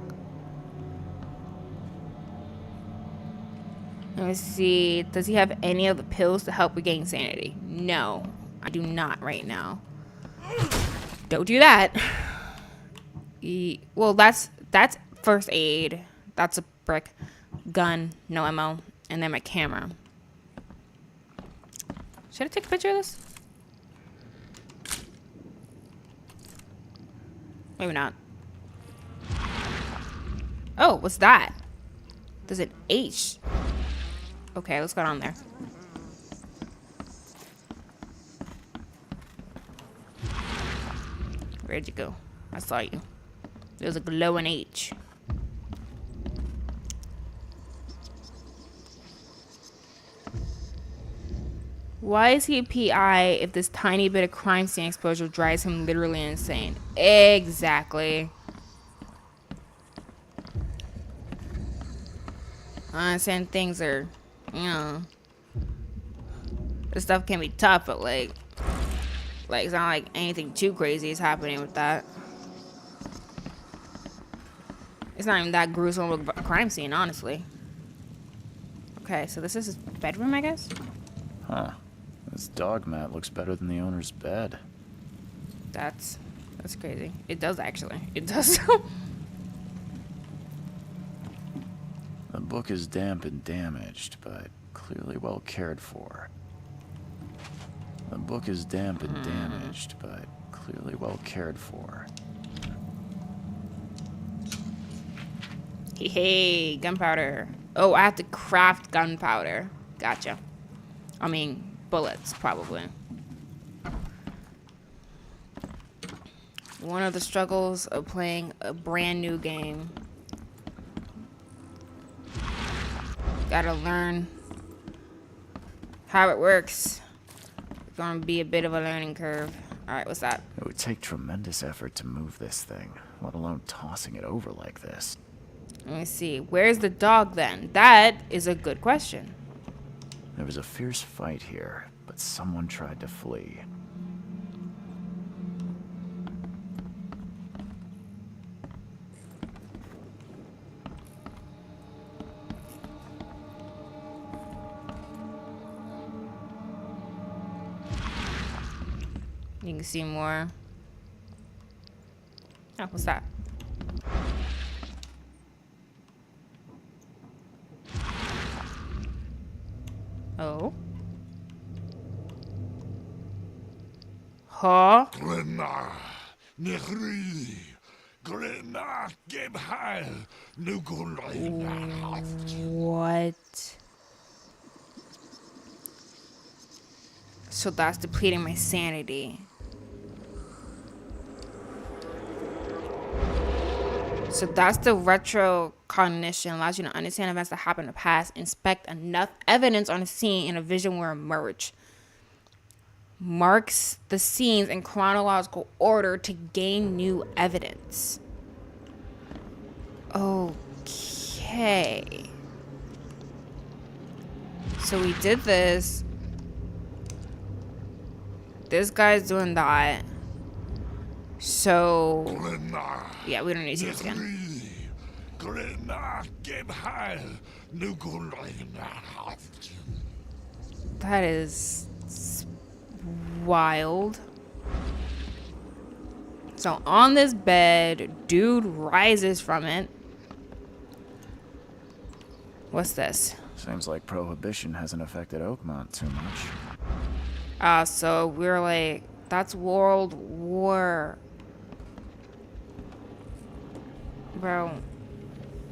Let me see. Does he have any of the pills to help regain sanity? No, I do not right now. Don't do that. Well, that's first aid. That's a brick. Gun, no ammo. And then my camera. Should I take a picture of this? Maybe not. Oh, what's that? There's an H. Okay, let's go down there. Where'd you go? I saw you. There's a glowing H. Why is he a PI if this tiny bit of crime scene exposure drives him literally insane? Exactly. I understand things are, you know, this stuff can be tough, but like it's not like anything too crazy is happening with that. It's not even that gruesome of a crime scene, honestly. Okay, so this is his bedroom, I guess? Huh. This dog mat looks better than the owner's bed. That's crazy. It does, actually. It does. The book is damp and damaged, but clearly well cared for. The book is damp and damaged, but clearly well cared for. Hey, gunpowder. Oh, I have to craft gunpowder. Gotcha. I mean, bullets, probably. One of the struggles of playing a brand new game. Gotta learn how it works. It's gonna be a bit of a learning curve. Alright, what's that? It would take tremendous effort to move this thing, let alone tossing it over like this. Let me see. Where's the dog then? That is a good question. There was a fierce fight here, but someone tried to flee. You can see more. Oh, what's that? Oh. Huh? Grenna, Nehri, Grenna, Gebheil, Nugunlein. What? So that's depleting my sanity. So that's the retrocognition. Allows you to understand events that happened in the past, inspect enough evidence on a scene, and a vision will emerge. Marks the scenes in chronological order to gain new evidence. Okay. So we did this. This guy's doing that. So yeah, we don't need to do this again. That is wild. So on this bed, dude rises from it. What's this? Seems like Prohibition hasn't affected Oakmont too much. So we're like, that's World War. Bro,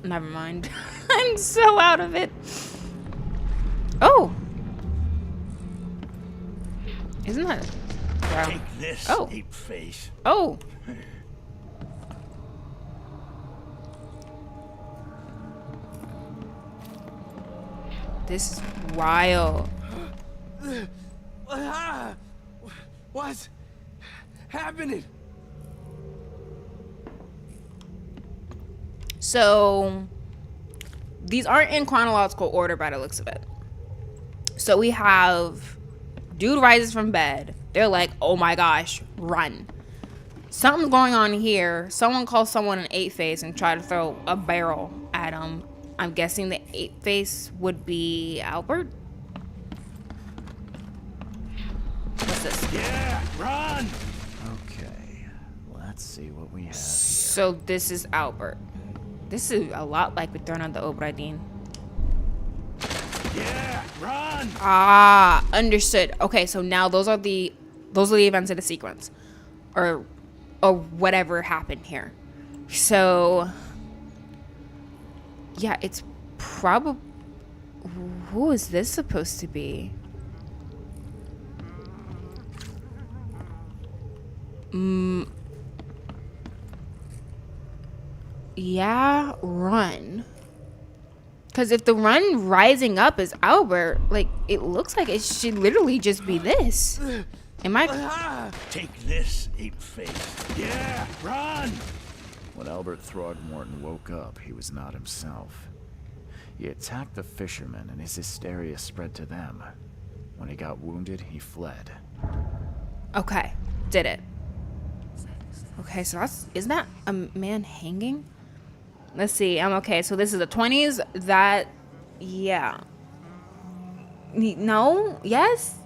never mind. I'm so out of it. Oh. Isn't that... Bro. Take this, Oh. ape face. Oh. This is wild. What's happening? So these aren't in chronological order by the looks of it. So we have dude rises from bed. They're like, oh my gosh, run. Something's going on here. Someone calls someone an ape face and try to throw a barrel at him. I'm guessing the ape face would be Albert. What's this? Yeah, run! Okay, let's see what we have here. So this is Albert. This is a lot like Return of the Obra Dinn. Yeah, run! Ah, understood. Okay, so now those are the events of the sequence, or whatever happened here. So yeah, it's probably, who is this supposed to be? Yeah, run. Because if the run rising up is Albert, like, it looks like it should literally just be this. Am I? Take this, ape face. Yeah, run! When Albert Throgmorton woke up, he was not himself. He attacked the fishermen, and his hysteria spread to them. When he got wounded, he fled. Okay, did it. Okay, so isn't that a man hanging? Let's see. Okay, so this is the 20s. That, yeah. No? Yes?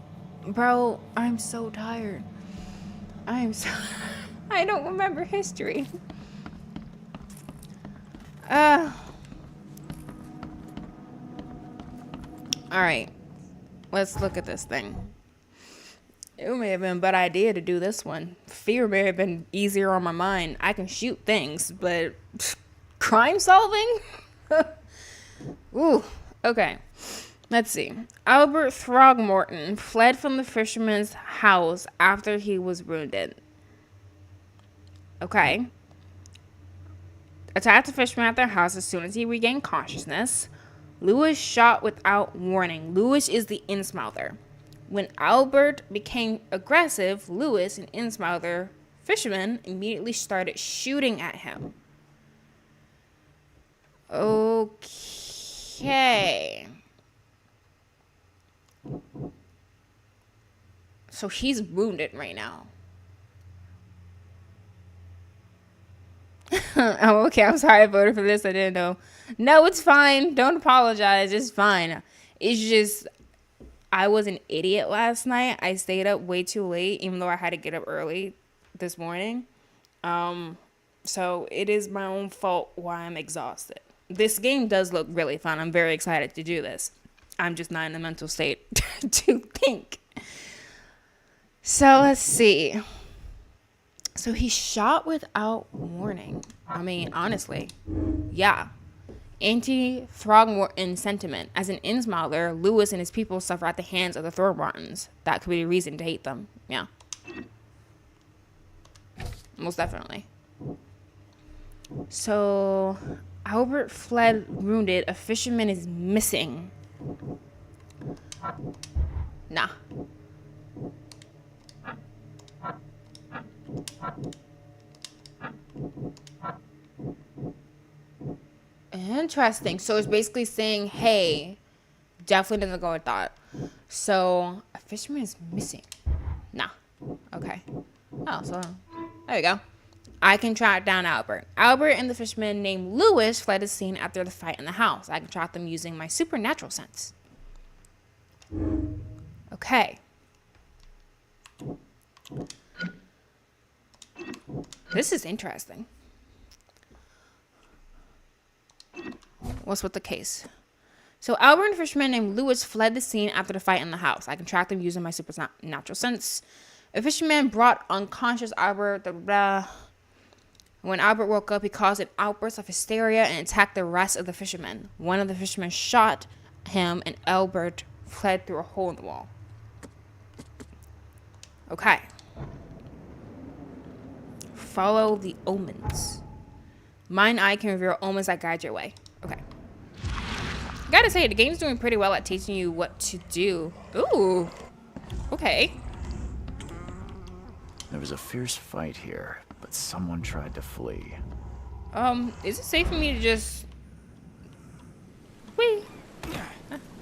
Bro, I'm so tired. I don't remember history. Alright. Let's look at this thing. It may have been a bad idea to do this one. Fear may have been easier on my mind. I can shoot things, but crime solving? Ooh, okay. Let's see. Albert Throgmorton fled from the fisherman's house after he was wounded. Okay. Attacked the fisherman at their house as soon as he regained consciousness. Lewis shot without warning. Lewis is the Innsmouther. When Albert became aggressive, Lewis, an Innsmouther fisherman, immediately started shooting at him. Okay. So he's wounded right now. I'm okay. I'm sorry I voted for this. I didn't know. No, it's fine. Don't apologize. It's fine. It's just, I was an idiot last night. I stayed up way too late, even though I had to get up early this morning. So it is my own fault why I'm exhausted. This game does look really fun. I'm very excited to do this. I'm just not in the mental state to think. So let's see. So he shot without warning. I mean, honestly, yeah. Anti-Throgmorton sentiment. As an Innsmouther, Lewis and his people suffer at the hands of the Throgmortons. That could be a reason to hate them. Yeah. Most definitely. So, Albert fled wounded. A fisherman is missing. Nah. Interesting. So it's basically saying, hey, definitely doesn't go with that. So a fisherman is missing. Nah. Okay. Oh, so there we go. I can track down Albert. Albert and the fisherman named Lewis fled the scene after the fight in the house. I can track them using my supernatural sense. Okay. This is interesting. What's with the case? So Albert and a fisherman named Lewis fled the scene after the fight in the house. I can track them using my supernatural sense. A fisherman brought unconscious Albert. When Albert woke up, he caused an outburst of hysteria and attacked the rest of the fishermen. One of the fishermen shot him, and Albert fled through a hole in the wall. Okay. Follow the omens. Mine eye can reveal omens that guide your way. Okay. Gotta say, the game's doing pretty well at teaching you what to do. Ooh. Okay. There was a fierce fight here, but someone tried to flee. Is it safe for me to just... Whee!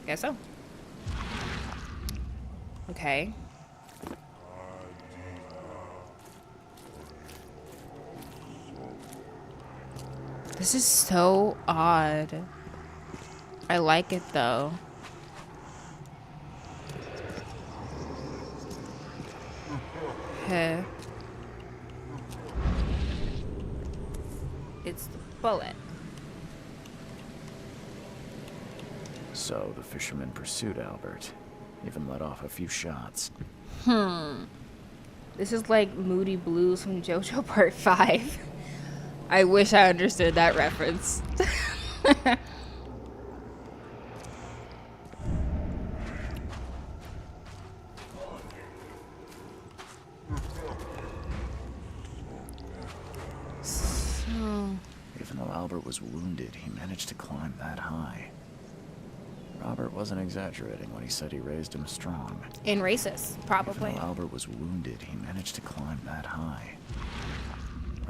Guess so. Okay. This is so odd. I like it though. Huh. It's the bullet. So the fisherman pursued Albert, even let off a few shots. This is like Moody Blues from JoJo Part 5. I wish I understood that reference. Even though Albert was wounded, he managed to climb that high. Robert wasn't exaggerating when he said he raised him strong. And racist, probably. Even though Albert was wounded, he managed to climb that high.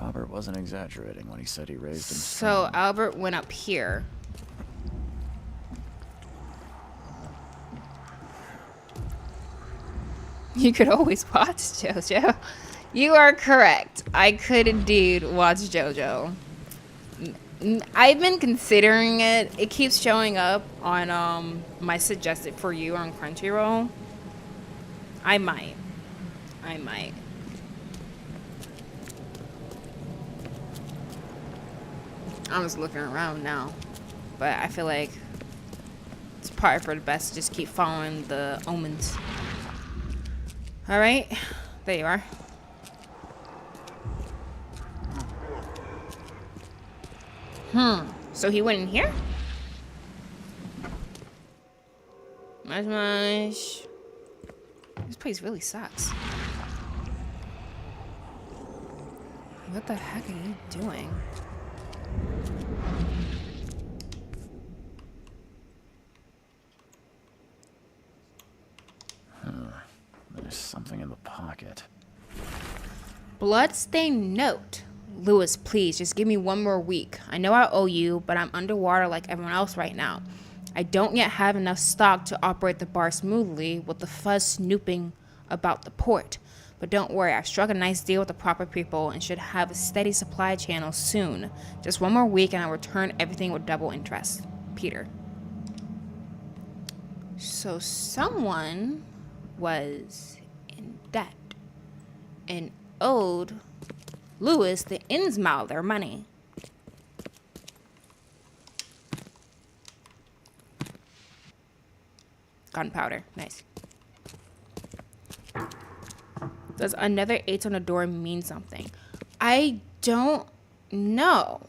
Robert wasn't exaggerating when he said he raised him strong. So Albert went up here. You could always watch JoJo. You are correct. I could indeed watch JoJo. I've been considering it. It keeps showing up on my suggested for you on Crunchyroll. I might. I'm just looking around now, but I feel like it's probably for the best to just keep following the omens. All right, there you are. So he went in here? Much. This place really sucks. What the heck are you doing? There's something in the pocket. Bloodstained note. Lewis, please, just give me one more week. I know I owe you, but I'm underwater like everyone else right now. I don't yet have enough stock to operate the bar smoothly with the fuzz snooping about the port. But don't worry, I've struck a nice deal with the proper people and should have a steady supply channel soon. Just one more week and I'll return everything with double interest. Peter. So someone was in debt and owed Lewis the Innsmouth their money. Gunpowder. Nice. Does another H on the door mean something? I don't know.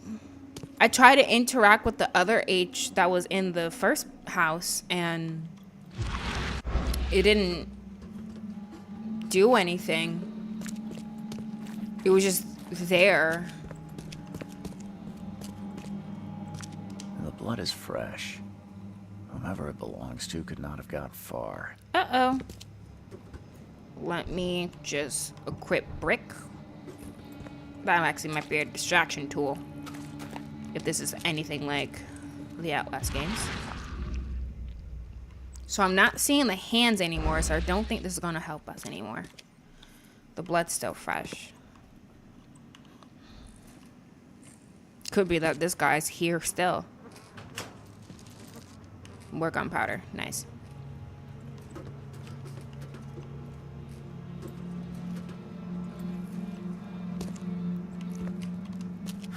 I tried to interact with the other H that was in the first house and it didn't do anything. It was just there. blood is fresh. Whomever it belongs to could not have got far. Uh-oh. Let me just equip brick. That actually might be a distraction tool. If this is anything like the Outlast games. So I'm not seeing the hands anymore, so I don't think this is going to help us anymore. The blood's still fresh. Could be that this guy's here still. More gunpowder. Nice.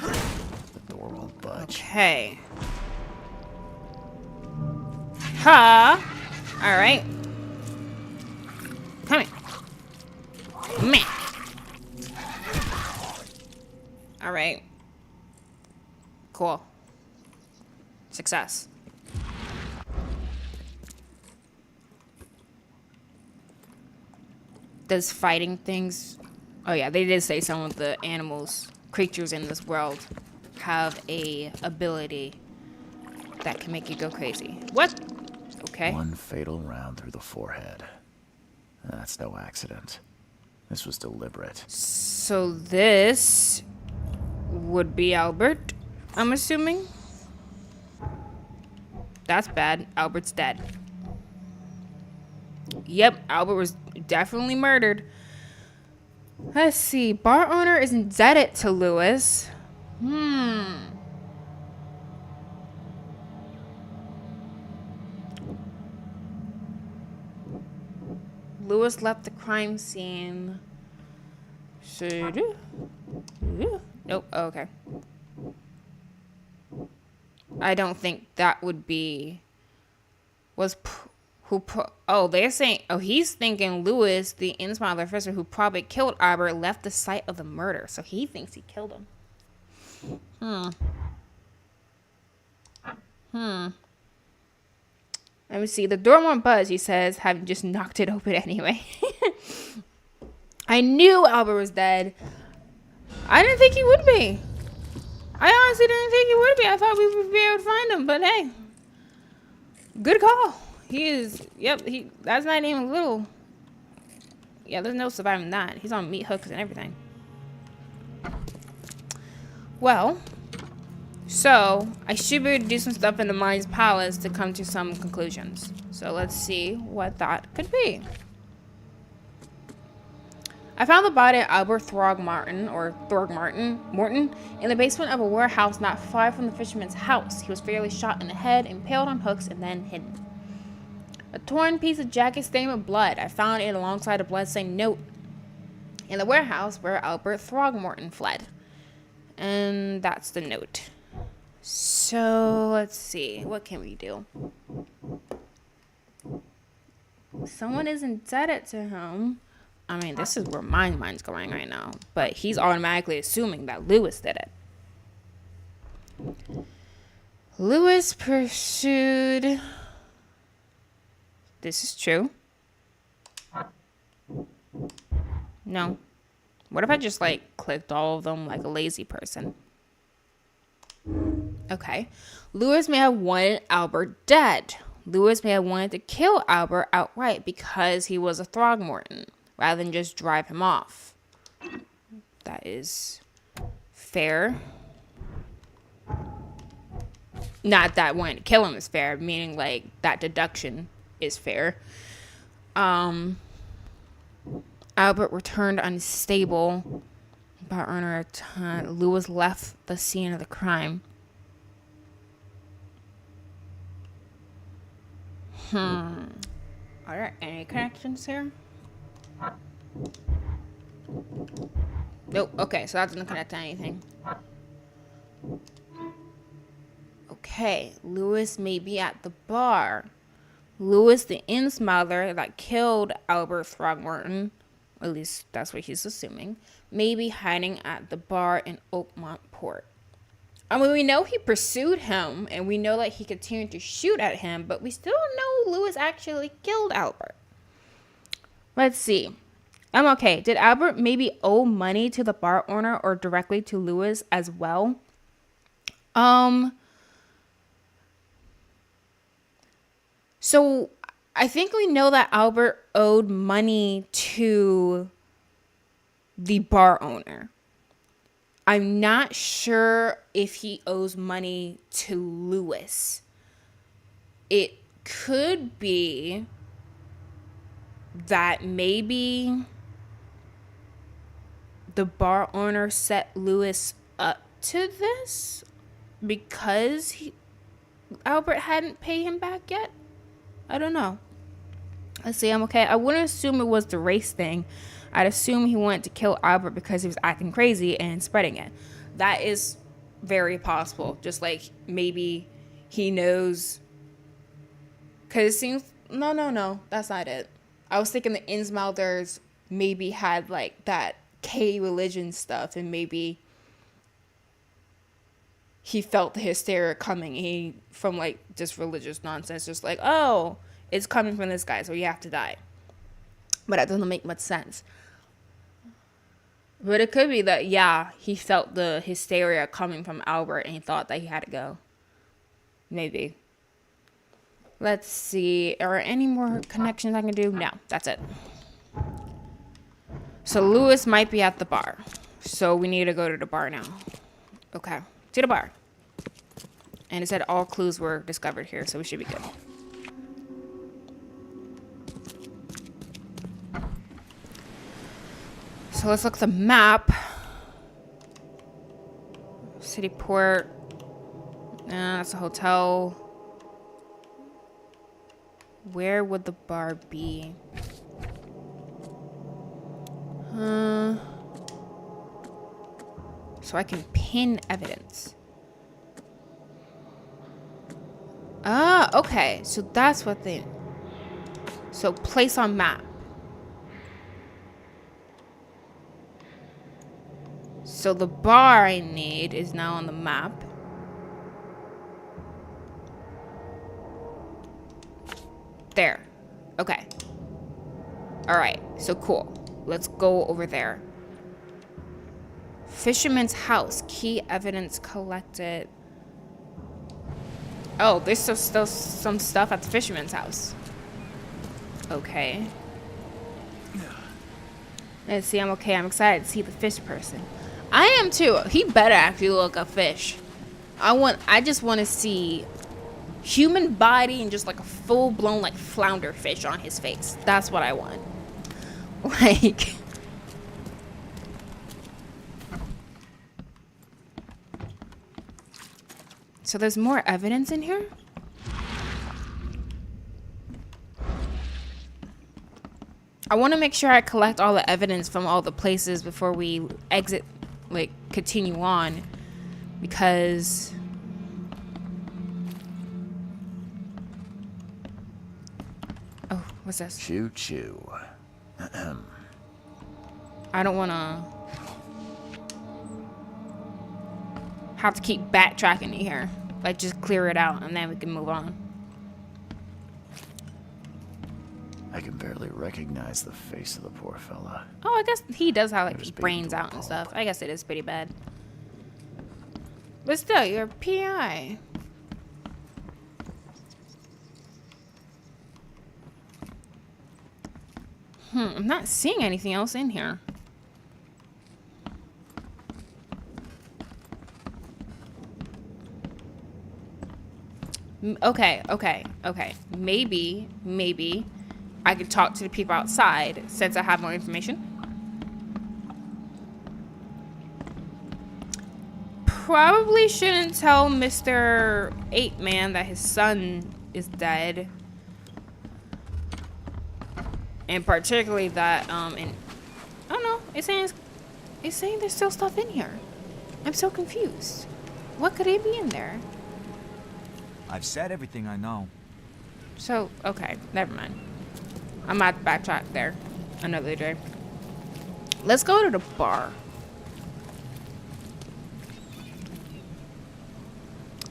The door won't budge. Okay. Ha! Alright. Come here. Man. Alright. Cool. Success. Does fighting things... Oh yeah, they did say some of the animals, creatures in this world have a ability that can make you go crazy. What? Okay. One fatal round through the forehead. That's no accident. This was deliberate. So this would be Albert, I'm assuming. That's bad. Albert's dead. Yep, Albert was definitely murdered. Let's see. Bar owner is indebted to Lewis. Lewis left the crime scene. Nope. Oh, okay. I don't think that would be... Oh, they're saying... Oh, he's thinking Lewis, the Innsmouth officer who probably killed Albert, left the site of the murder. So he thinks he killed him. Let me see. The door won't budge, he says, having just knocked it open anyway. I knew Albert was dead. I didn't think he would be. I honestly didn't think he would be. I thought we would be able to find him, but hey. Good call. He is, yep, that's not even little. Yeah, there's no surviving that. He's on meat hooks and everything. Well, so I should be able to do some stuff in the Mind's Palace to come to some conclusions. So let's see what that could be. I found the body of Albert Throgmorton in the basement of a warehouse not far from the fisherman's house. He was fairly shot in the head, impaled on hooks, and then hidden. A torn piece of jacket stained with blood. I found it alongside a blood-stained note in the warehouse where Albert Throgmorton fled. And that's the note. So, let's see. What can we do? Someone is indebted to him. I mean, this is where my mind's going right now. But he's automatically assuming that Lewis did it. Lewis pursued... This is true. No. What if I just, like, clicked all of them like a lazy person? Okay. Lewis may have wanted Albert dead. Lewis may have wanted to kill Albert outright because he was a Throgmorton, rather than just drive him off. That is fair. Not that wanting to kill him is fair, meaning, like, that deduction is fair. Albert returned unstable. Bar owner, Lewis left the scene of the crime. Are there any connections here? Nope. Okay, so that doesn't connect to anything. Okay, Lewis may be at the bar. Lewis, the Innsmouther that killed Albert Throgmorton, at least that's what he's assuming, may be hiding at the bar in Oakmont Port. I mean, we know he pursued him, and we know that he continued to shoot at him, but we still don't know Lewis actually killed Albert. Let's see. Okay. Did Albert maybe owe money to the bar owner or directly to Lewis as well? So I think we know that Albert owed money to the bar owner. I'm not sure if he owes money to Lewis. It could be that maybe the bar owner set Lewis up to this because Albert hadn't paid him back yet. I don't know. Let's see, I'm okay. I wouldn't assume it was the race thing. I'd assume he wanted to kill Albert because he was acting crazy and spreading it. That is very possible. Just like maybe he knows. Because it seems... No. That's not it. I was thinking the Innsmouthers maybe had like that K-religion stuff. And maybe he felt the hysteria coming. From like just religious nonsense. Just like, oh, it's coming from this guy, so you have to die. But that doesn't make much sense. But it could be that, yeah, he felt the hysteria coming from Albert and he thought that he had to go. Maybe. Let's see. Are there any more connections I can do? No, that's it. So Lewis might be at the bar. So we need to go to the bar now. Okay. To the bar. And it said all clues were discovered here, so we should be good. So let's look at the map. City port. That's a hotel. Where would the bar be? So I can pin evidence. Ah, okay. So that's what they... So place on map. So the bar I need is now on the map. There. Okay. Alright, so cool. Let's go over there. Fisherman's house. Key evidence collected. Oh, there's still some stuff at the fisherman's house. Okay. Let's see, I'm okay. I'm excited to see the fish person. I am too. He better actually look a fish. I just want to see human body and just like a full-blown like flounder fish on his face. That's what I want. Like... So there's more evidence in here? I want to make sure I collect all the evidence from all the places before we exit, like, continue on. Because... Oh, what's this? Choo-choo. I don't want to... have to keep backtracking here. Like, just clear it out and then we can move on. I can barely recognize the face of the poor fella. Oh, I guess he does have, like, There's brains baby out and pulp. stuff. I guess it is pretty bad. But still, you're a PI. I'm not seeing anything else in here. Okay. Maybe I could talk to the people outside since I have more information. Probably shouldn't tell Mr. 8-Man that his son is dead. And particularly that, and I don't know, it's saying there's still stuff in here. I'm so confused. What could it be in there? I've said everything I know. So, okay, never mind. I'm at the backtrack there another day. Let's go to the bar.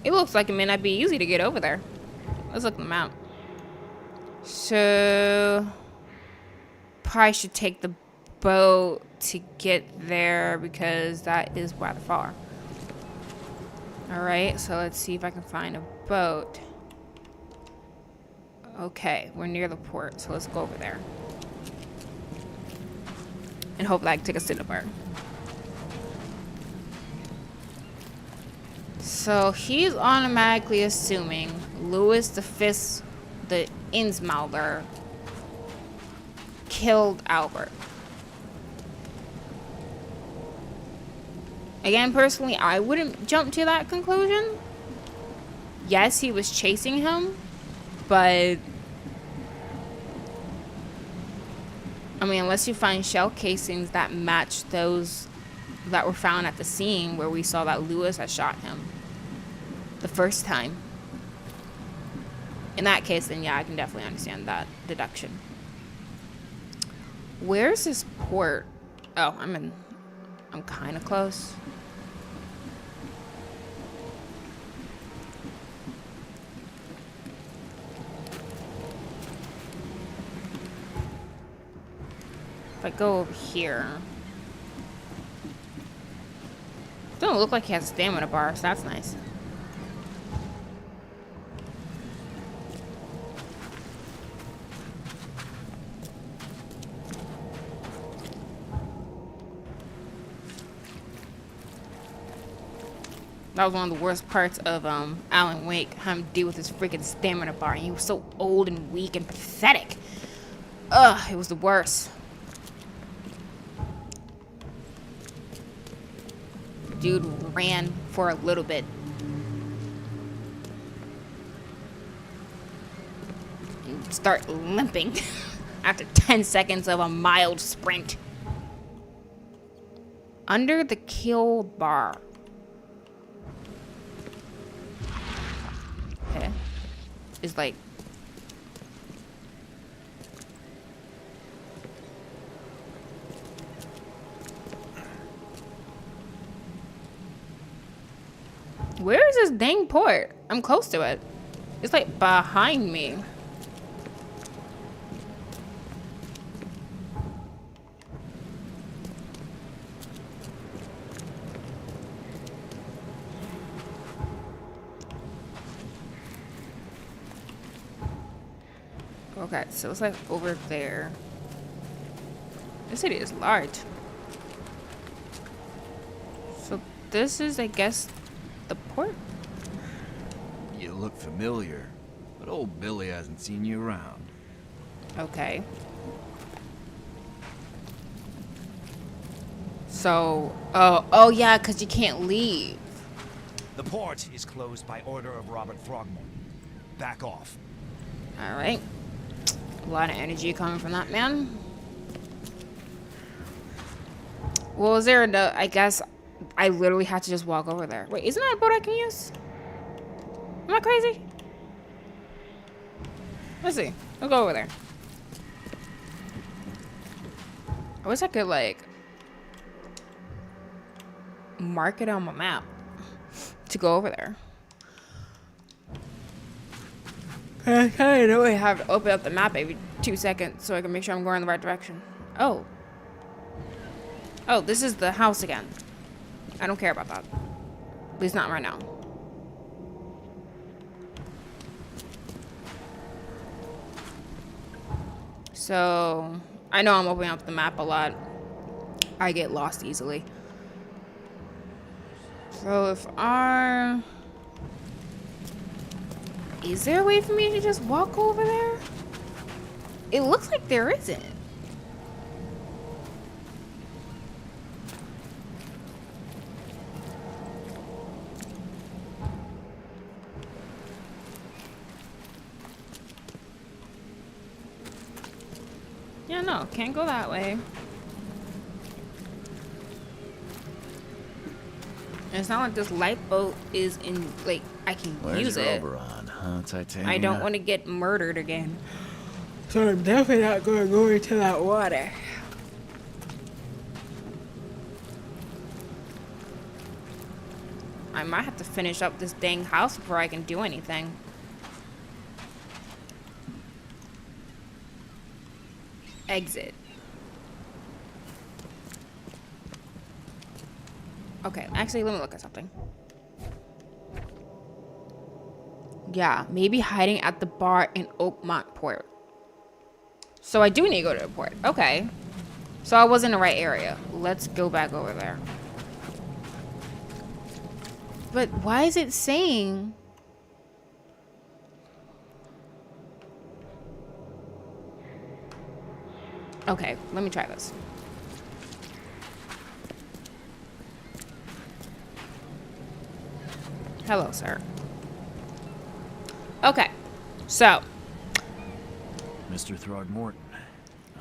It looks like it may not be easy to get over there. Let's look them out. So, probably should take the boat to get there because that is rather far. Alright, so let's see if I can find a boat. Okay, we're near the port, so let's go over there. And hope that I can take us to the bar. So he's automatically assuming Louis the Fist, the Innsmouther, killed Albert. Again, personally, I wouldn't jump to that conclusion. Yes, he was chasing him, but I mean, unless you find shell casings that match those that were found at the scene where we saw that Louis had shot him the first time. In that case, then yeah, I can definitely understand that deduction. Where's this port? Oh, I'm kind of close. If I go over here. Doesn't look like he has a stamina bar, so that's nice. That was one of the worst parts of Alan Wake, having to deal with his freaking stamina bar. He was so old and weak and pathetic. Ugh, it was the worst. Dude ran for a little bit. And start limping after 10 seconds of a mild sprint. Under the kill bar. Okay. Is like... Where is this dang port? I'm close to it. It's like behind me. Okay, so it's like over there. This city is large. So this is, I guess, the port? You look familiar, but old Billy hasn't seen you around. Okay. So, oh yeah, because you can't leave. The port is closed by order of Robert Throgmorton. Back off. All right. A lot of energy coming from that man. Well, is there a... I guess I literally had to just walk over there. Wait, isn't that a boat I can use? Am I crazy? Let's see. Let's go over there. I wish I could, like, mark it on my map to go over there. I kind of know I have to open up the map every 2 seconds so I can make sure I'm going in the right direction. Oh. Oh, this is the house again. I don't care about that. At least not right now. So, I know I'm opening up the map a lot. I get lost easily. So if our... Is there a way for me to just walk over there? It looks like there isn't. Yeah, no, can't go that way. And it's not like this light boat is in, like, I can use it. Where's your Oberon, huh, Titania? I don't want to get murdered again. So I'm definitely not going to go into that water. I might have to finish up this dang house before I can do anything. Exit. Okay, actually, let me look at something. Yeah, maybe hiding at the bar in Oakmont Port. So I do need to go to the port. Okay. So I was in the right area. Let's go back over there. But why is it saying... Okay, let me try this. Hello, sir. Okay, so... Mr. Throgmorton,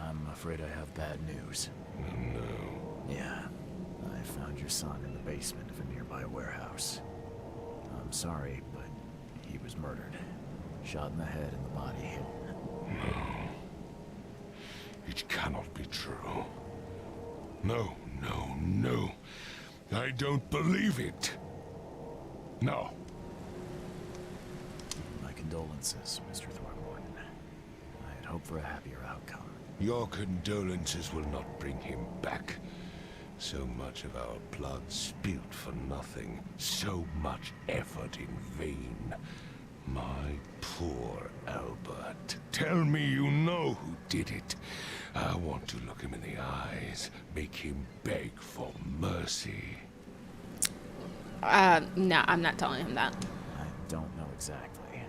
I'm afraid I have bad news. No. Yeah, I found your son in the basement of a nearby warehouse. I'm sorry, but he was murdered. Shot in the head and the body hidden. No. It cannot be true. No, no, no. I don't believe it. No. My condolences, Mr. Throgmorton. I had hoped for a happier outcome. Your condolences will not bring him back. So much of our blood spilt for nothing. So much effort in vain. My poor Albert. Tell me you know who did it. I want to look him in the eyes. Make him beg for mercy. No, I'm not telling him that. I don't know exactly.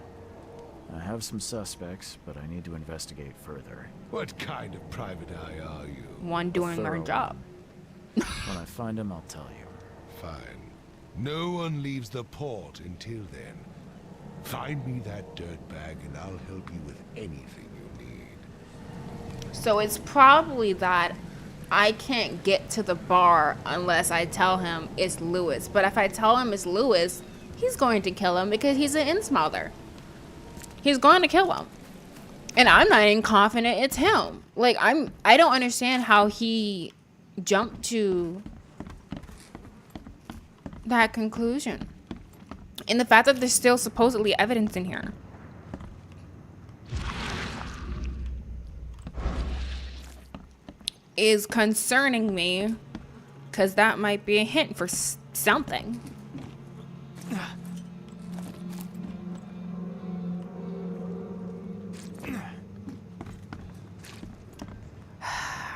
I have some suspects, but I need to investigate further. What kind of private eye are you? One doing their Thorough job. When I find him, I'll tell you. Fine. No one leaves the port until then. Find me that dirtbag and I'll help you with anything you need. So it's probably that I can't get to the bar unless I tell him it's Lewis. But if I tell him it's Lewis, he's going to kill him because he's an Innsmouther. He's going to kill him. And I'm not even confident it's him. Like, I don't understand how he jumped to that conclusion. And the fact that there's still supposedly evidence in here. Is concerning me, because that might be a hint for something.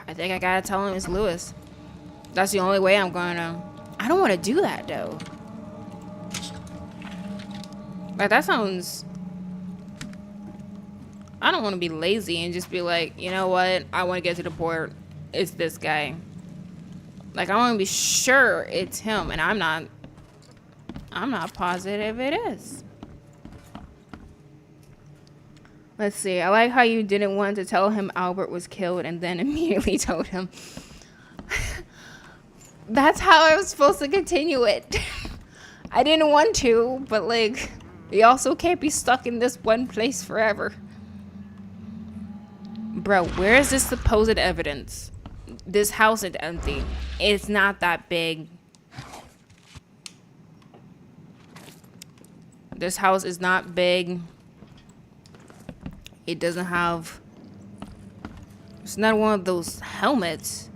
I think I gotta tell him it's Lewis. That's the only way I'm gonna. I don't want to do that though. Like, that sounds... I don't want to be lazy and just be like, you know what? I want to get to the port. It's this guy. Like, I want to be sure it's him, and I'm not positive it is. Let's see. I like how you didn't want to tell him Albert was killed and then immediately told him. That's how I was supposed to continue it. I didn't want to, but like, we also can't be stuck in this one place forever. Bro, where is this supposed evidence? This house is empty. It's not that big. This house is not big. It doesn't have... It's not one of those helmets.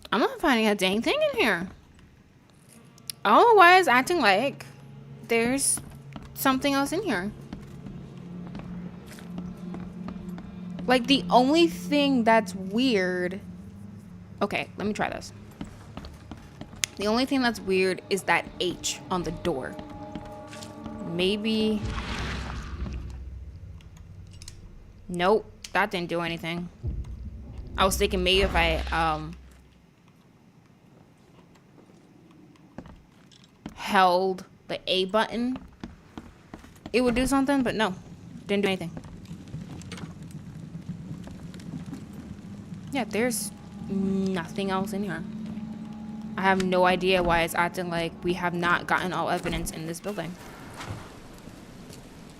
I'm not finding a dang thing in here. I don't know why it's acting like there's something else in here. Like, the only thing that's weird... Okay, let me try this. The only thing that's weird is that H on the door. Maybe... Nope, that didn't do anything. I was thinking maybe if I, held the A button, it would do something, but no, didn't do anything. Yeah, there's nothing else in here. I have no idea why it's acting like we have not gotten all evidence in this building.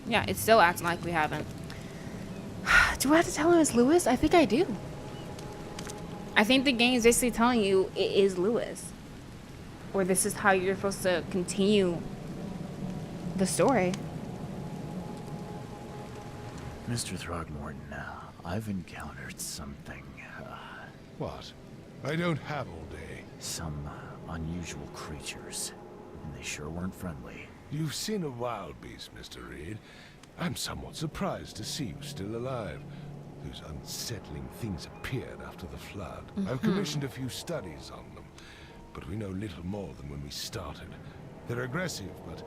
Yeah, it's still acting like we haven't. Do I have to tell him it's Lewis? I think I do. I think the game is basically telling you it is Lewis. Or this is how you're supposed to continue the story. Mr. Throgmorton, I've encountered something, What? I don't have all day. some unusual creatures, and they sure weren't friendly. You've seen a wild beast, Mr. Reed. I'm somewhat surprised to see you still alive. Those unsettling things appeared after the flood. I've commissioned a few studies on them, but we know little more than when we started. They're aggressive, but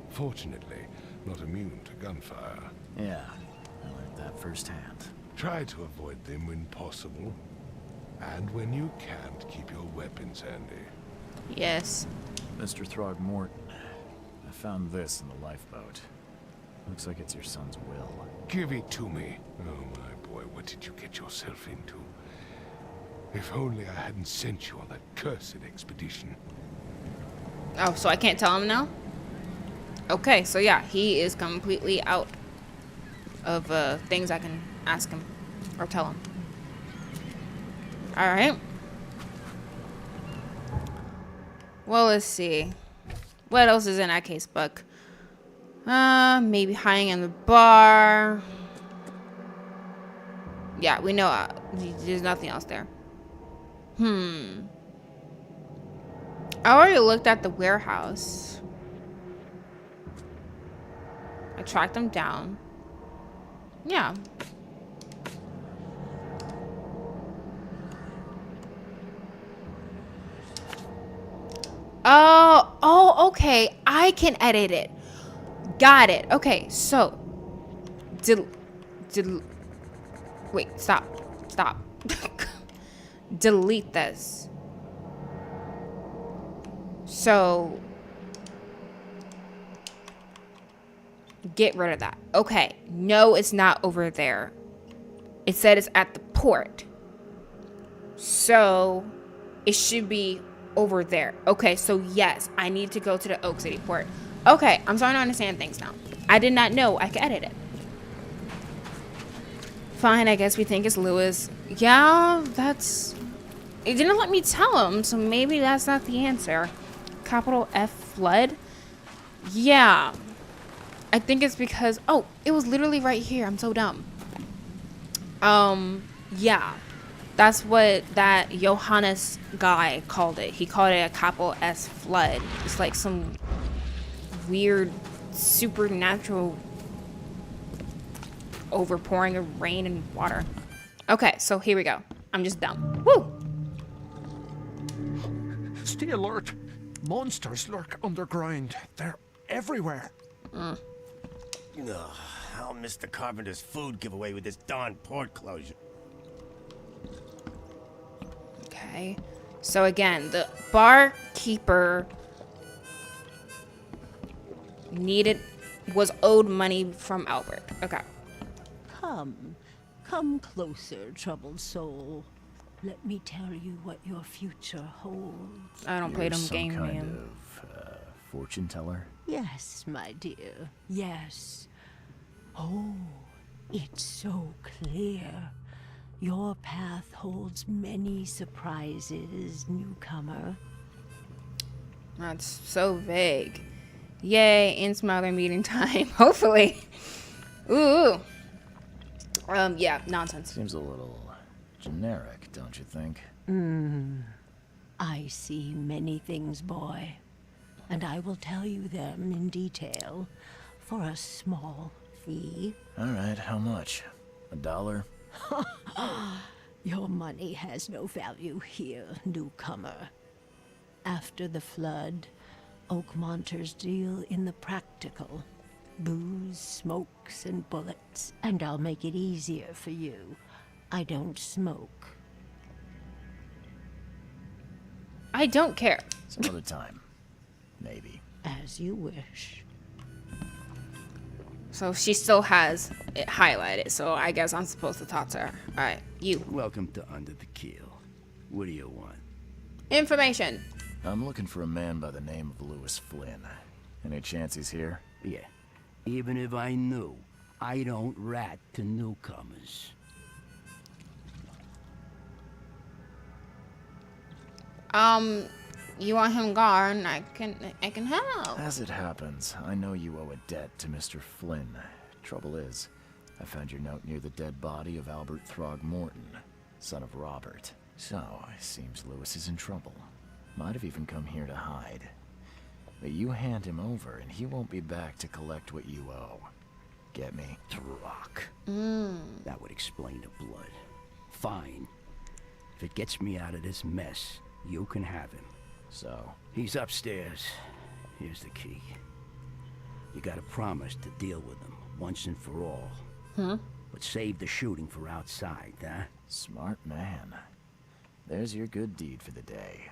fortunately not immune to gunfire. Yeah, I learned that firsthand. Try to avoid them when possible. And when you can't, keep your weapons handy. Yes. Mr. Throgmorton, I found this in the lifeboat. Looks like it's your son's will. Give it to me. Oh my boy, what did you get yourself into? If only I hadn't sent you on that cursed expedition. Oh, so I can't tell him now? Okay, so yeah, he is completely out of things I can ask him or tell him. Alright. Well, let's see. What else is in that case book? Maybe hiding in the bar. Yeah, we know there's nothing else there. I already looked at the warehouse. I tracked them down. Yeah. Oh, okay. I can edit it. Got it. Okay, so wait, stop. Delete this. So get rid of that. Okay. No, it's not over there. It said it's at the port. So it should be over there. Okay, so yes, I need to go to the Oak City port. Okay, I'm starting to understand things now. I did not know I could edit it. Fine, I guess we think it's Lewis. Yeah, that's... It didn't let me tell him, so maybe that's not the answer. Capital F flood? Yeah. I think it's because... Oh, it was literally right here. I'm so dumb. Yeah. That's what that Johannes guy called it. He called it a capital S flood. It's like some weird supernatural overpouring of rain and water. Okay, so here we go. I'm just dumb. Woo! Stay alert. Monsters lurk underground. They're everywhere. Ugh, I'll miss the carpenter's food giveaway with this darn port closure. Okay. So again, the barkeeper was owed money from Albert. Okay. Come closer, troubled soul. Let me tell you what your future holds. I don't play them Some game, kind man. of fortune teller. Yes, my dear, yes. Oh, it's so clear. Your path holds many surprises, newcomer. That's so vague. Yay, in-smiler meeting time. Hopefully. Ooh. Yeah, nonsense. Seems a little generic, don't you think? I see many things, boy, and I will tell you them in detail for a small fee. All right, how much? $1? Your money has no value here, newcomer. After the flood, Oakmonters deal in the practical. Booze, smokes, and bullets. And I'll make it easier for you. I don't smoke. I don't care. Some other time. Maybe. As you wish. So she still has it highlighted, so I guess I'm supposed to talk to her. Alright, you. Welcome to Under the Keel. What do you want? Information. I'm looking for a man by the name of Lewis Flynn. Any chance he's here? Yeah. Even if I knew, I don't rat to newcomers. You want him gone? I can help. As it happens, I know you owe a debt to Mr. Flynn. Trouble is, I found your note near the dead body of Albert Throgmorton, son of Robert. So, it seems Lewis is in trouble. Might have even come here to hide. But you hand him over and he won't be back to collect what you owe. Get me? Throck. That would explain the blood. Fine. If it gets me out of this mess, you can have him. So? He's upstairs. Here's the key. You gotta promise to deal with him once and for all. But save the shooting for outside, huh? Smart man. There's your good deed for the day.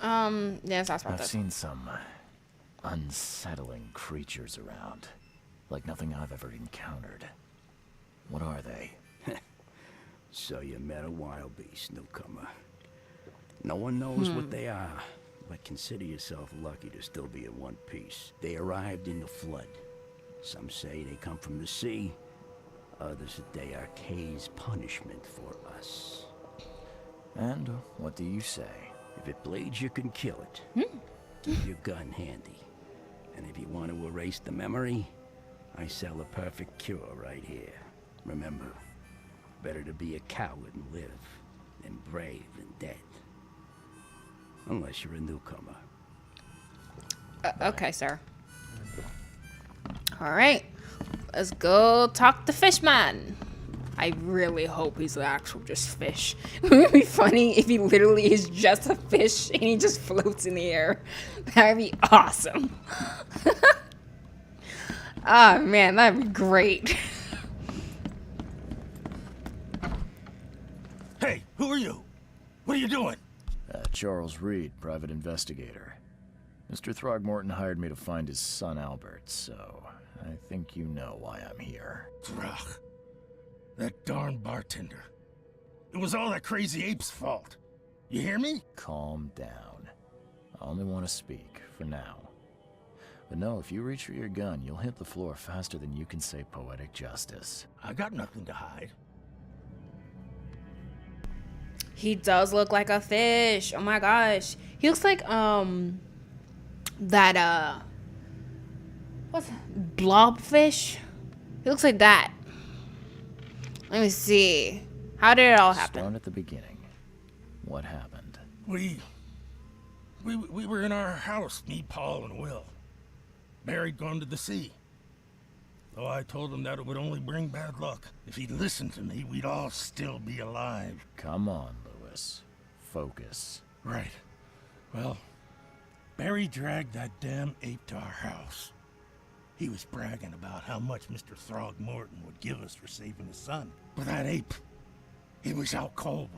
Yes, that's about I've that. seen some unsettling creatures around. Like nothing I've ever encountered. What are they? So you met a wild beast, newcomer. No one knows what they are, but consider yourself lucky to still be in one piece. They arrived in the flood. Some say they come from the sea. Others that they are Kay's punishment for us. And what do you say? If it bleeds, you can kill it. Keep your gun handy. And if you want to erase the memory, I sell a perfect cure right here. Remember, better to be a coward and live than brave and dead. Unless you're a newcomer. Okay, sir. All right, let's go talk to Fishman. I really hope he's actual just fish. It would be funny if he literally is just a fish and he just floats in the air. That'd be awesome. Oh man, that'd be great. Hey, who are you? What are you doing? Charles Reed, private investigator. Mr. Throgmorton hired me to find his son Albert, so I think you know why I'm here. Throg. That darn bartender. It was all that crazy ape's fault. You hear me? Calm down. I only want to speak, for now. But no, if you reach for your gun, you'll hit the floor faster than you can say poetic justice. I got nothing to hide. He does look like a fish. Oh my gosh. He looks like that what's that? Blobfish? He looks like that. Let me see. How did it all happen? Start at the beginning. What happened? We were in our house, me, Paul, and Will. Barry'd gone to the sea. Though I told him that it would only bring bad luck. If he'd listened to me, we'd all still be alive. Come on, Lewis. Focus. Right. Well, Barry dragged that damn ape to our house. He was bragging about how much Mr. Throgmorton would give us for saving his son. But that ape, he was out cold.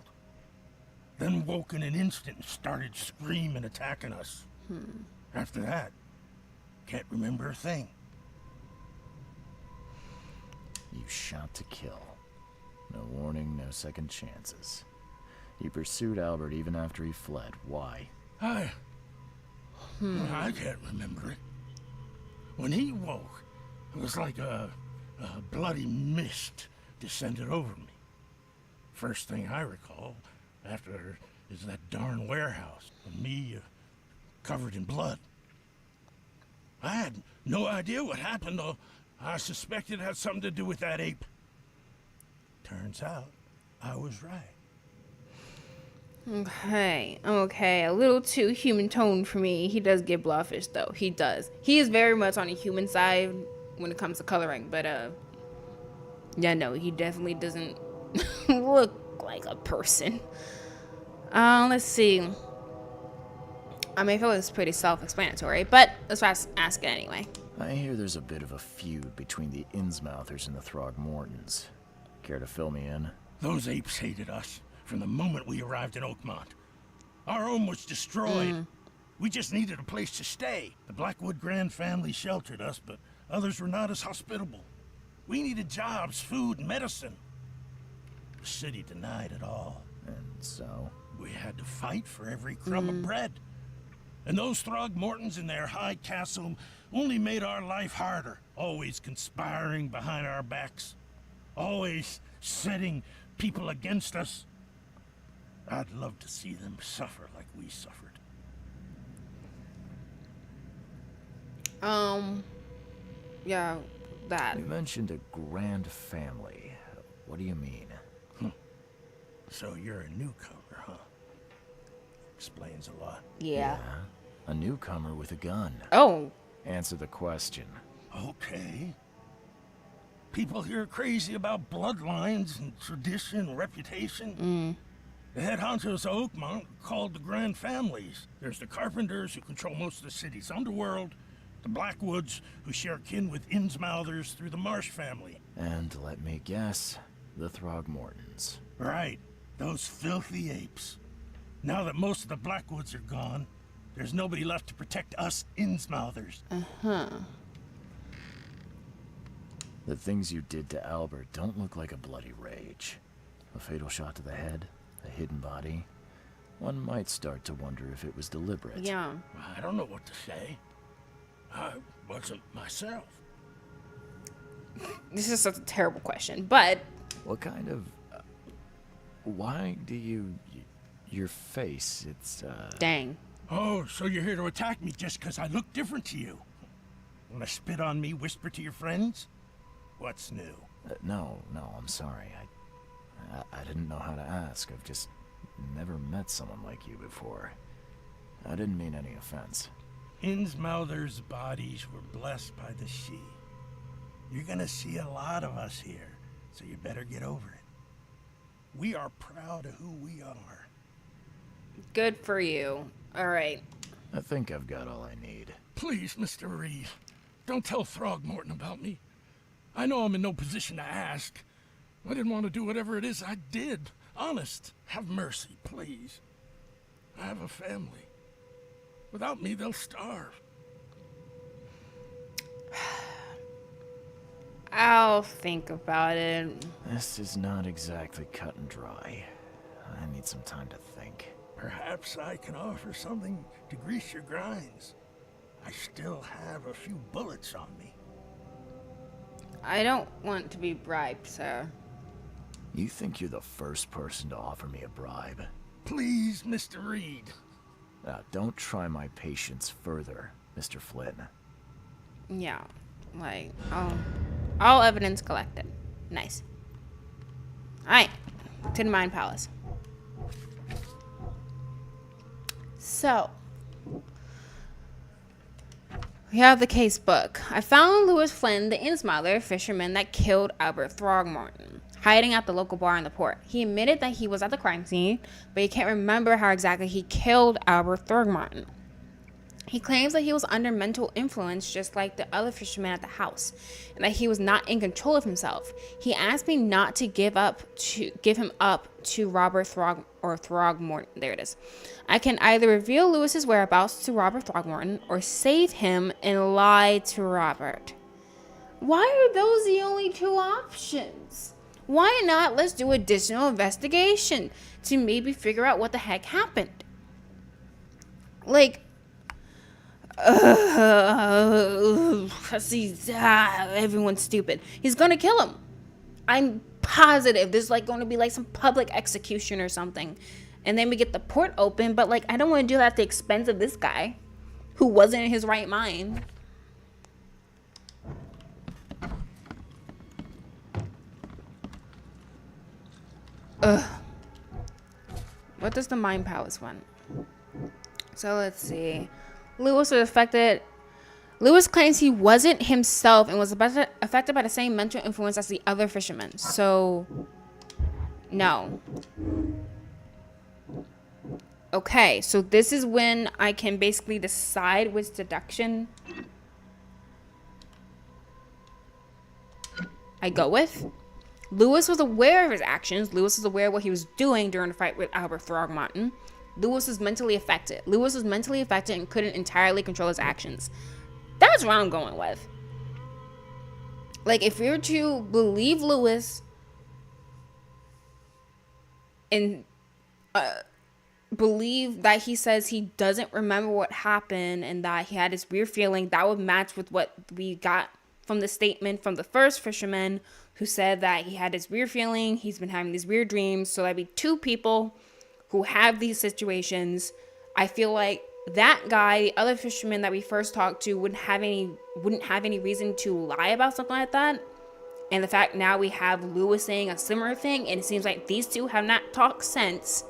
Then woke in an instant and started screaming, attacking us. After that, can't remember a thing. You shot to kill. No warning, no second chances. You pursued Albert even after he fled. Why? I can't remember it. When he woke, it was like a bloody mist descended over me. First thing I recall after is that darn warehouse, and me covered in blood. I had no idea what happened, though. I suspected it had something to do with that ape. Turns out, I was right. Okay, a little too human tone for me. He does get blobfish though. He does. He is very much on the human side when it comes to coloring, but yeah, no, he definitely doesn't look like a person. Let's see. I mean, I feel like it's pretty self-explanatory, but let's ask it anyway. I hear there's a bit of a feud between the Innsmouthers and the Throgmortons. Care to fill me in? Those apes hated us from the moment we arrived in Oakmont. Our home was destroyed. We just needed a place to stay. The Blackwood Grand family sheltered us, but others were not as hospitable. We needed jobs, food, and medicine. The city denied it all. And so? We had to fight for every crumb of bread. And those Throgmortons in their high castle only made our life harder, always conspiring behind our backs, always setting people against us. I'd love to see them suffer like we suffered. Yeah, that. You mentioned a grand family. What do you mean? So you're a newcomer, huh? Explains a lot. Yeah. A newcomer with a gun. Oh. Answer the question. Okay. People here are crazy about bloodlines and tradition and reputation. The head honchos of Oakmont are called the Grand Families. There's the Carpenters, who control most of the city's underworld, the Blackwoods, who share kin with Innsmouthers through the Marsh family. And let me guess, the Throgmortons. Right, those filthy apes. Now that most of the Blackwoods are gone, there's nobody left to protect us Innsmouthers. The things you did to Albert don't look like a bloody rage. A fatal shot to the head, a hidden body. One might start to wonder if it was deliberate. Yeah. I don't know what to say. I wasn't myself. This is such a terrible question, but... What kind of... why do you... your face, it's, Dang. Oh, so you're here to attack me just because I look different to you? Wanna spit on me, whisper to your friends? What's new? No, I'm sorry. I didn't know how to ask. I've just never met someone like you before. I didn't mean any offense. Innsmouthers' bodies were blessed by the She. You're gonna see a lot of us here, so you better get over it. We are proud of who we are. Good for you. All right. I think I've got all I need. Please, Mr. Reed, don't tell Throgmorton about me. I know I'm in no position to ask. I didn't want to do whatever it is I did. Honest, have mercy, please. I have a family. Without me, they'll starve. I'll think about it. This is not exactly cut and dry. I need some time to think. Perhaps I can offer something to grease your grinds. I still have a few bullets on me. I don't want to be bribed, sir. You think you're the first person to offer me a bribe? Please, Mr. Reed. Don't try my patience further, Mr. Flynn. Yeah, like, all evidence collected. Nice. Alright, to the Mind Palace. So, we have the case book. I found Lewis Flynn, the Innsmouth fisherman that killed Albert Throgmorton, hiding at the local bar in the port. He admitted that he was at the crime scene, but he can't remember how exactly he killed Albert Throgmorton. He claims that he was under mental influence just like the other fishermen at the house, and that he was not in control of himself. He asked me not to give him up to Robert Throgmorton. There it is. I can either reveal Lewis's whereabouts to Robert Throgmorton or save him and lie to Robert. Why are those the only two options? Why not let's do additional investigation to maybe figure out what the heck happened? Like, everyone's stupid. He's gonna kill him. I'm positive there's like going to be like some public execution or something, and then we get the port open. But like, I don't want to do that at the expense of this guy who wasn't in his right mind. What does the Mind Palace want? So let's see. Lewis was affected. Lewis claims he wasn't himself and was affected by the same mental influence as the other fishermen. So, no. Okay, so this is when I can basically decide which deduction I go with. Lewis was aware of his actions. Lewis was aware of what he was doing during the fight with Albert Throgmorton. Lewis was mentally affected. Lewis was mentally affected and couldn't entirely control his actions. That's what I'm going with. Like, if we were to believe Lewis and believe that he says he doesn't remember what happened and that he had this weird feeling, that would match with what we got from the statement from the first fisherman who said that he had this weird feeling, he's been having these weird dreams. So that'd be two people who have these situations. I feel like that guy, the other fisherman that we first talked to, wouldn't have any reason to lie about something like that. And the fact now we have Lewis saying a similar thing, and it seems like these two have not talked since.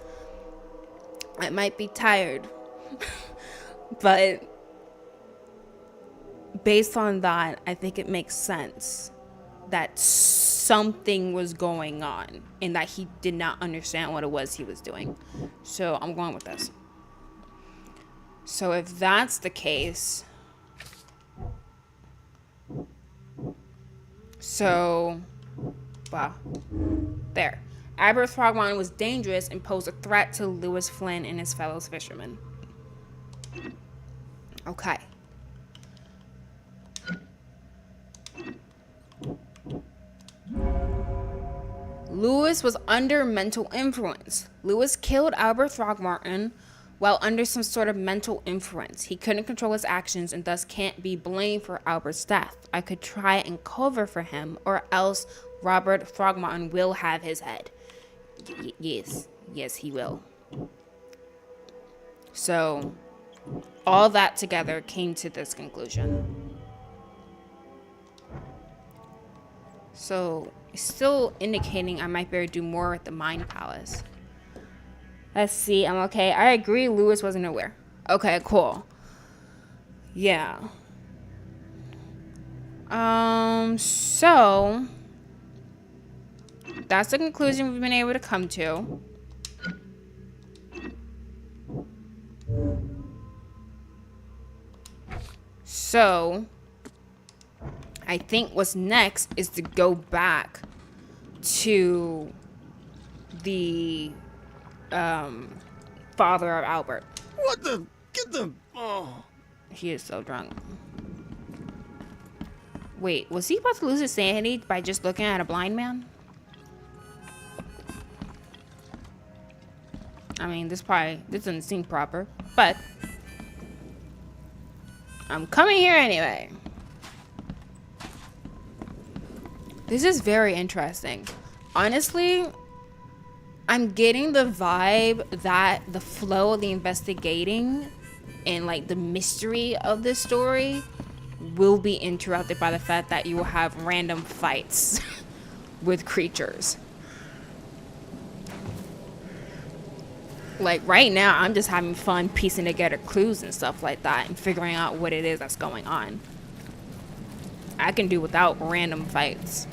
I might be tired. But based on that, I think it makes sense that something was going on and that he did not understand what it was he was doing. So I'm going with this. So if that's the case, there. Albert Throgmorton was dangerous and posed a threat to Lewis Flynn and his fellow fishermen. Okay. Lewis was under mental influence. Lewis killed Albert Throgmorton while under some sort of mental influence. He couldn't control his actions and thus can't be blamed for Albert's death. I could try and cover for him, or else Robert Throgmorton will have his head. Yes, he will. So, all that together came to this conclusion. So, it's still indicating I might better do more with the Mind Palace. Let's see, I'm okay. I agree Lewis wasn't aware. Okay, cool. Yeah. So that's the conclusion we've been able to come to. So I think what's next is to go back to the father of Albert. What the? Get the... Oh. He is so drunk. Wait, was he about to lose his sanity by just looking at a blind man? I mean, this doesn't seem proper, but I'm coming here anyway. This is very interesting. Honestly, I'm getting the vibe that the flow of the investigating and like the mystery of this story will be interrupted by the fact that you will have random fights with creatures. Like right now, I'm just having fun piecing together clues and stuff like that and figuring out what it is that's going on. I can do without random fights.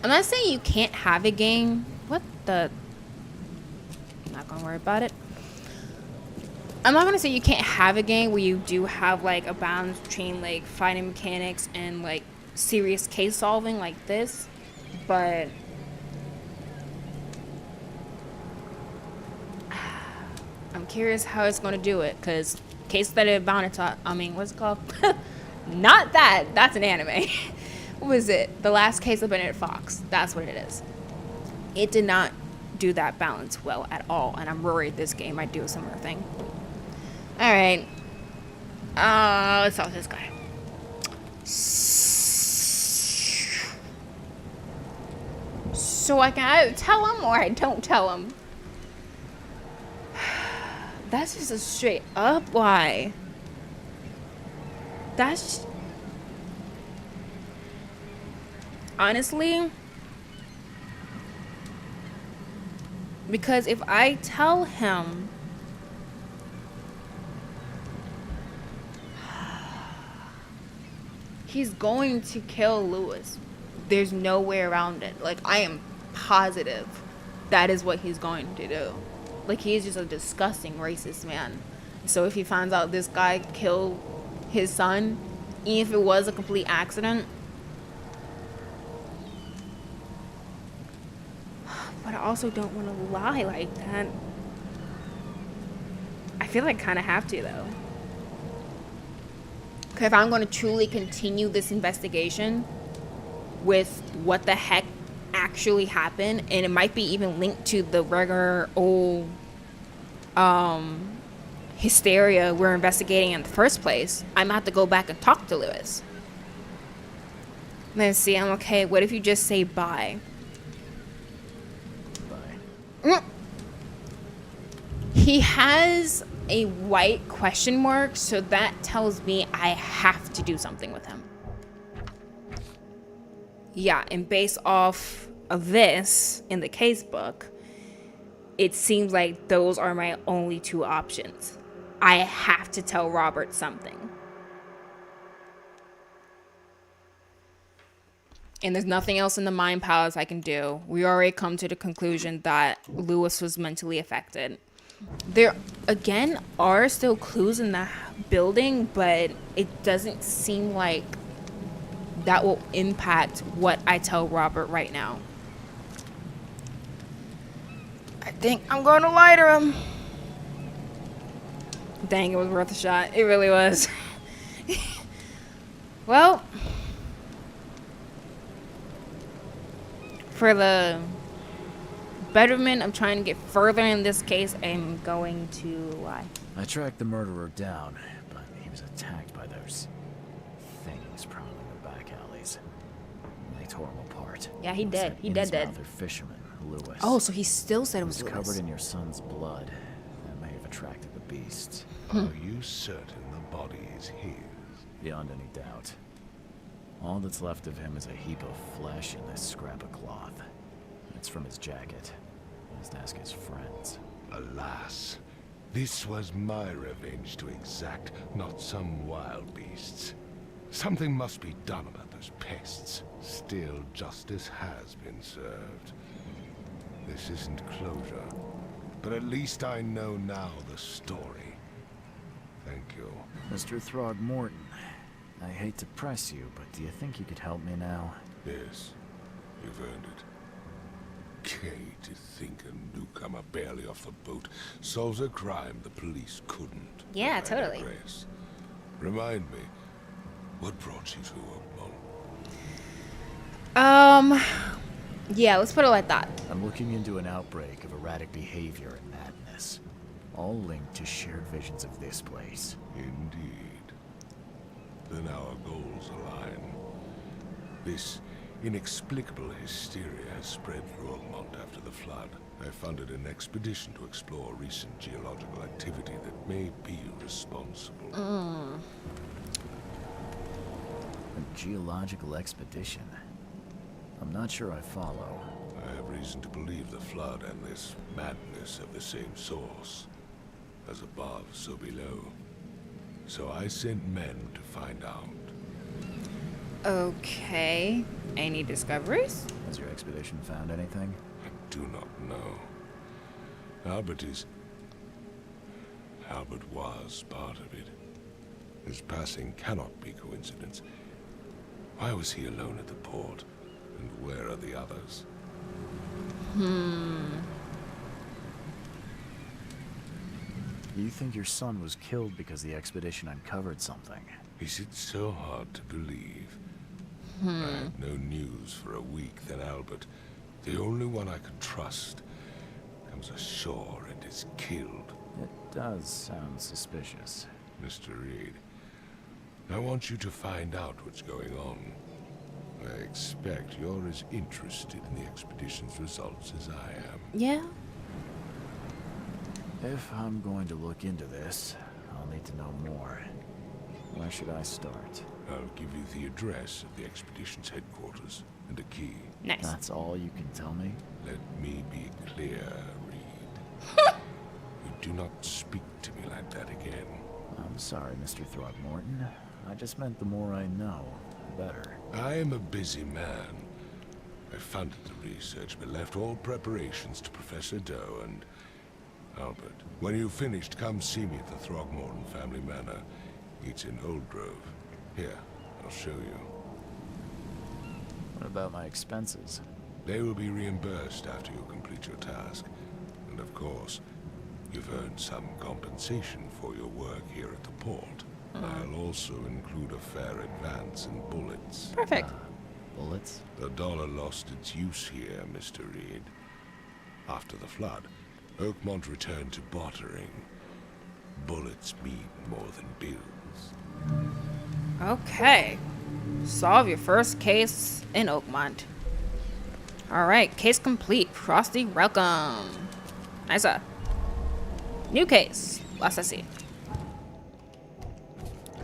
I'm not saying you can't have a game. What the? I'm not gonna worry about it. I'm not gonna say you can't have a game where you do have like a balance between like fighting mechanics and like serious case solving like this, but I'm curious how it's gonna do it, because Case Study of Bonatar, I mean, what's it called? Not that. That's an anime. What was it? The Last Case of Benedict Fox. That's what it is. It did not do that balance well at all, and I'm worried this game might do a similar thing. Alright. Let's talk to this guy. So I can either tell him or I don't tell him. That's just a straight up lie. That's... Honestly, because if I tell him he's going to kill Lewis, there's no way around it. Like, I am positive that is what he's going to do. Like, he is just a disgusting racist man. So if he finds out this guy killed his son, even if it was a complete accident, but I also don't want to lie like that. I feel like I kind of have to, though. Because if I'm going to truly continue this investigation with what the heck actually happened, and it might be even linked to the regular old hysteria we're investigating in the first place, I might have to go back and talk to Lewis. Let's see, I'm okay. What if you just say bye? He has a white question mark, so that tells me I have to do something with him. Yeah, and based off of this in the case book, it seems like those are my only two options. I have to tell Robert something. And there's nothing else in the Mind Palace I can do. We already come to the conclusion that Lewis was mentally affected. There, again, are still clues in the building, but it doesn't seem like that will impact what I tell Robert right now. I think I'm going to lie to him. Dang, it was worth a shot. It really was. Well, for the betterment of trying to get further in this case, I'm going to lie. I tracked the murderer down, but he was attacked by those things prowling the back alleys. They tore him apart. Yeah, he dead. He dead. Innsmouther fisherman, Lewis. Oh, so he still said it was Lewis. Lewis. Covered in your son's blood. That may have attracted the beasts. Are you certain the body is his? Beyond any doubt. All that's left of him is a heap of flesh and this scrap of cloth. It's from his jacket. Just ask his friends. Alas, this was my revenge to exact, not some wild beasts. Something must be done about those pests. Still, justice has been served. This isn't closure, but at least I know now the story. Thank you. Mr. Throgmorton, I hate to press you, but do you think you could help me now? Yes, you've earned it. Kay, to think a newcomer barely off the boat solves a crime the police couldn't. Yeah, I totally. digress. Remind me, what brought you to Oakmont? Yeah, let's put it like that. I'm looking into an outbreak of erratic behavior and madness, all linked to shared visions of this place. Indeed. Then our goals align. This inexplicable hysteria has spread through Oakmont after the flood. I funded an expedition to explore recent geological activity that may be responsible. A geological expedition? I'm not sure I follow. I have reason to believe the flood and this madness have the same source. As above, so below. So I sent men to find out. Okay. Any discoveries? Has your expedition found anything? I do not know. Albert was part of it. His passing cannot be coincidence. Why was he alone at the port? And where are the others? You think your son was killed because the expedition uncovered something? Is it so hard to believe? I had no news for a week, then Albert, the only one I could trust, comes ashore and is killed. It does sound suspicious. Mr. Reed, I want you to find out what's going on. I expect you're as interested in the expedition's results as I am. Yeah. If I'm going to look into this, I'll need to know more. Where should I start? I'll give you the address of the expedition's headquarters and a key. Nice. That's all you can tell me? Let me be clear, Reed. You do not speak to me like that again. I'm sorry, Mr. Throgmorton. I just meant the more I know, the better. I am a busy man. I funded the research, but left all preparations to Professor Doe and Albert. When you've finished, come see me at the Throgmorton family manor. It's in Old Grove. Here, I'll show you. What about my expenses? They will be reimbursed after you complete your task. And of course, you've earned some compensation for your work here at the port. I'll also include a fair advance in bullets. Perfect. Bullets? The dollar lost its use here, Mr. Reed. After the flood, Oakmont returned to bartering. Bullets mean more than bills. Okay. Solve your first case in Oakmont. Alright, case complete. Frosty, welcome. Nice. New case. Let's see.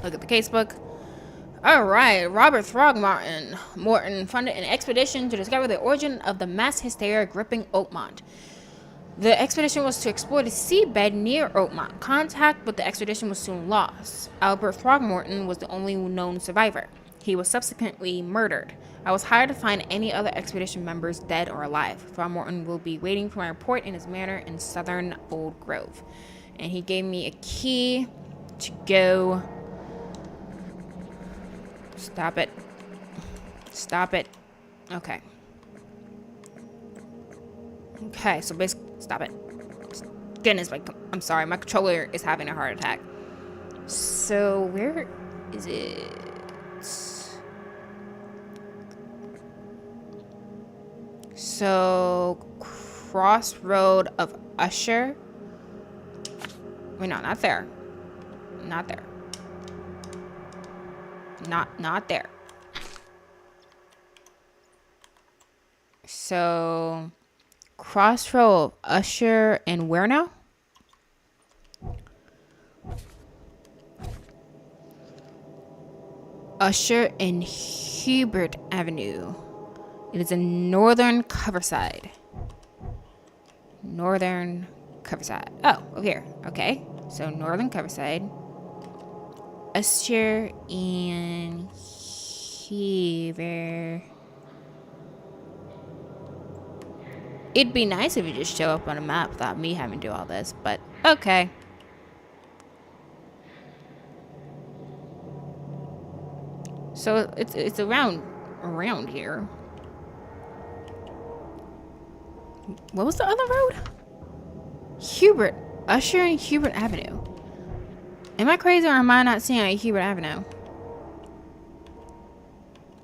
Look at the casebook. Alright, Robert Throgmorton Morton funded an expedition to discover the origin of the mass hysteria gripping Oakmont. The expedition was to explore the seabed near Oakmont. Contact with the expedition was soon lost. Albert Throgmorton was the only known survivor. He was subsequently murdered. I was hired to find any other expedition members dead or alive. Throgmorton will be waiting for my report in his manor in southern Old Grove. And he gave me a key to go... Stop it. Stop it. Okay. Okay, so basically... Stop it. Goodness, I'm sorry. My controller is having a heart attack. So, where is it? So, Crossroad of Usher. Wait, no, not there. Not there. Not there. So, Crossroad of Usher and where now? Usher and Hubert Avenue. It is in northern Coverside. Northern Coverside. Oh, over here. Okay. So, northern Coverside. Usher and Hubert. It'd be nice if you just show up on a map without me having to do all this, but okay. So it's around here. What was the other road? Usher and Hubert Avenue. Am I crazy or am I not seeing a Hubert Avenue?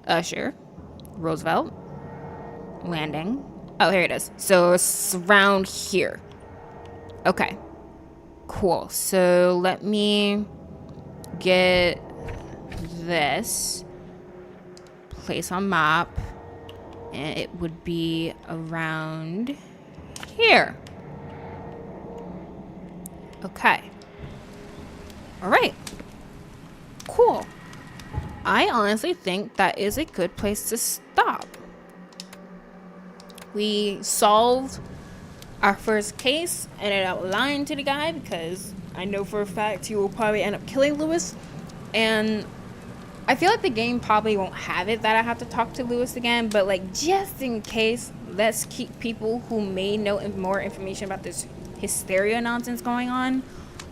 Usher, Roosevelt, Landing. Oh, here it is. So it's around here. Okay. Cool. So let me get this. Place on map. And it would be around here. Okay. Alright. Cool. I honestly think that is a good place to stop. We solved our first case, ended up lying to the guy because I know for a fact he will probably end up killing Lewis. And I feel like the game probably won't have it that I have to talk to Lewis again, but like just in case, let's keep people who may know more information about this hysteria nonsense going on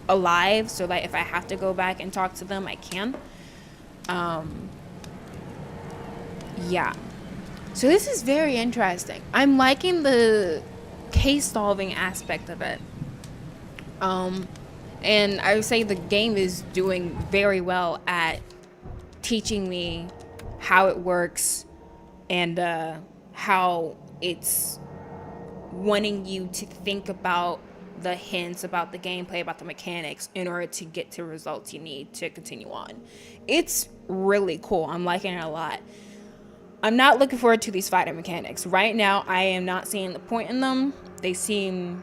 alive so that if I have to go back and talk to them, I can. Yeah. So this is very interesting. I'm liking the case solving aspect of it. And I would say the game is doing very well at teaching me how it works and how it's wanting you to think about the hints, about the gameplay, about the mechanics in order to get to results you need to continue on. It's really cool. I'm liking it a lot. I'm not looking forward to these fighting mechanics. Right now, I am not seeing the point in them. They seem...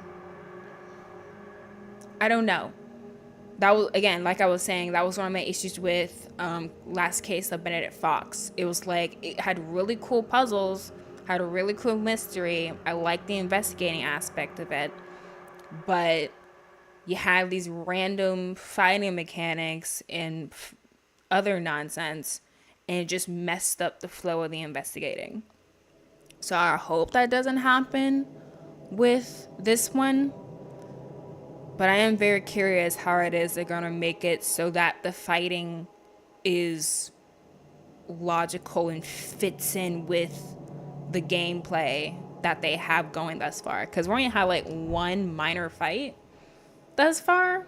I don't know. That was, again, like I was saying, that was one of my issues with last case of Benedict Fox. It was like, it had really cool puzzles, had a really cool mystery. I liked the investigating aspect of it. But you have these random fighting mechanics and other nonsense, and it just messed up the flow of the investigating. So I hope that doesn't happen with this one. But I am very curious how it is they're going to make it so that the fighting is logical and fits in with the gameplay that they have going thus far. Because we only had like one minor fight thus far.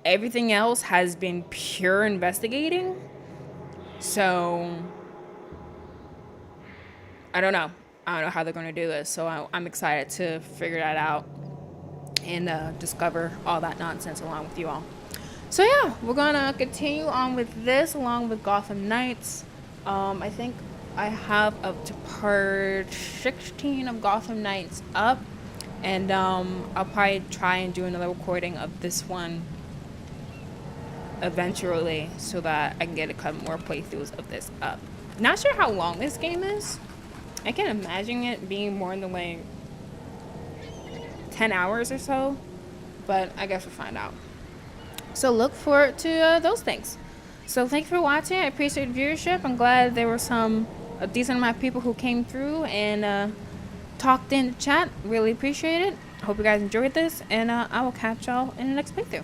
Everything else has been pure investigating. So, I don't know. I don't know how they're going to do this. So I'm excited to figure that out and discover all that nonsense along with you all. So yeah, we're going to continue on with this along with Gotham Knights. I think I have up to part 16 of Gotham Knights up. And I'll probably try and do another recording of this one eventually so that I can get a couple more playthroughs of this up. Not sure how long this game is. I can imagine it being more than like 10 hours or so, but I guess we'll find out. So look forward to those things. So thank you for watching. I appreciate the viewership. I'm glad there were a decent amount of people who came through and talked in the chat. Really appreciate it. Hope you guys enjoyed this, and I will catch y'all in the next playthrough.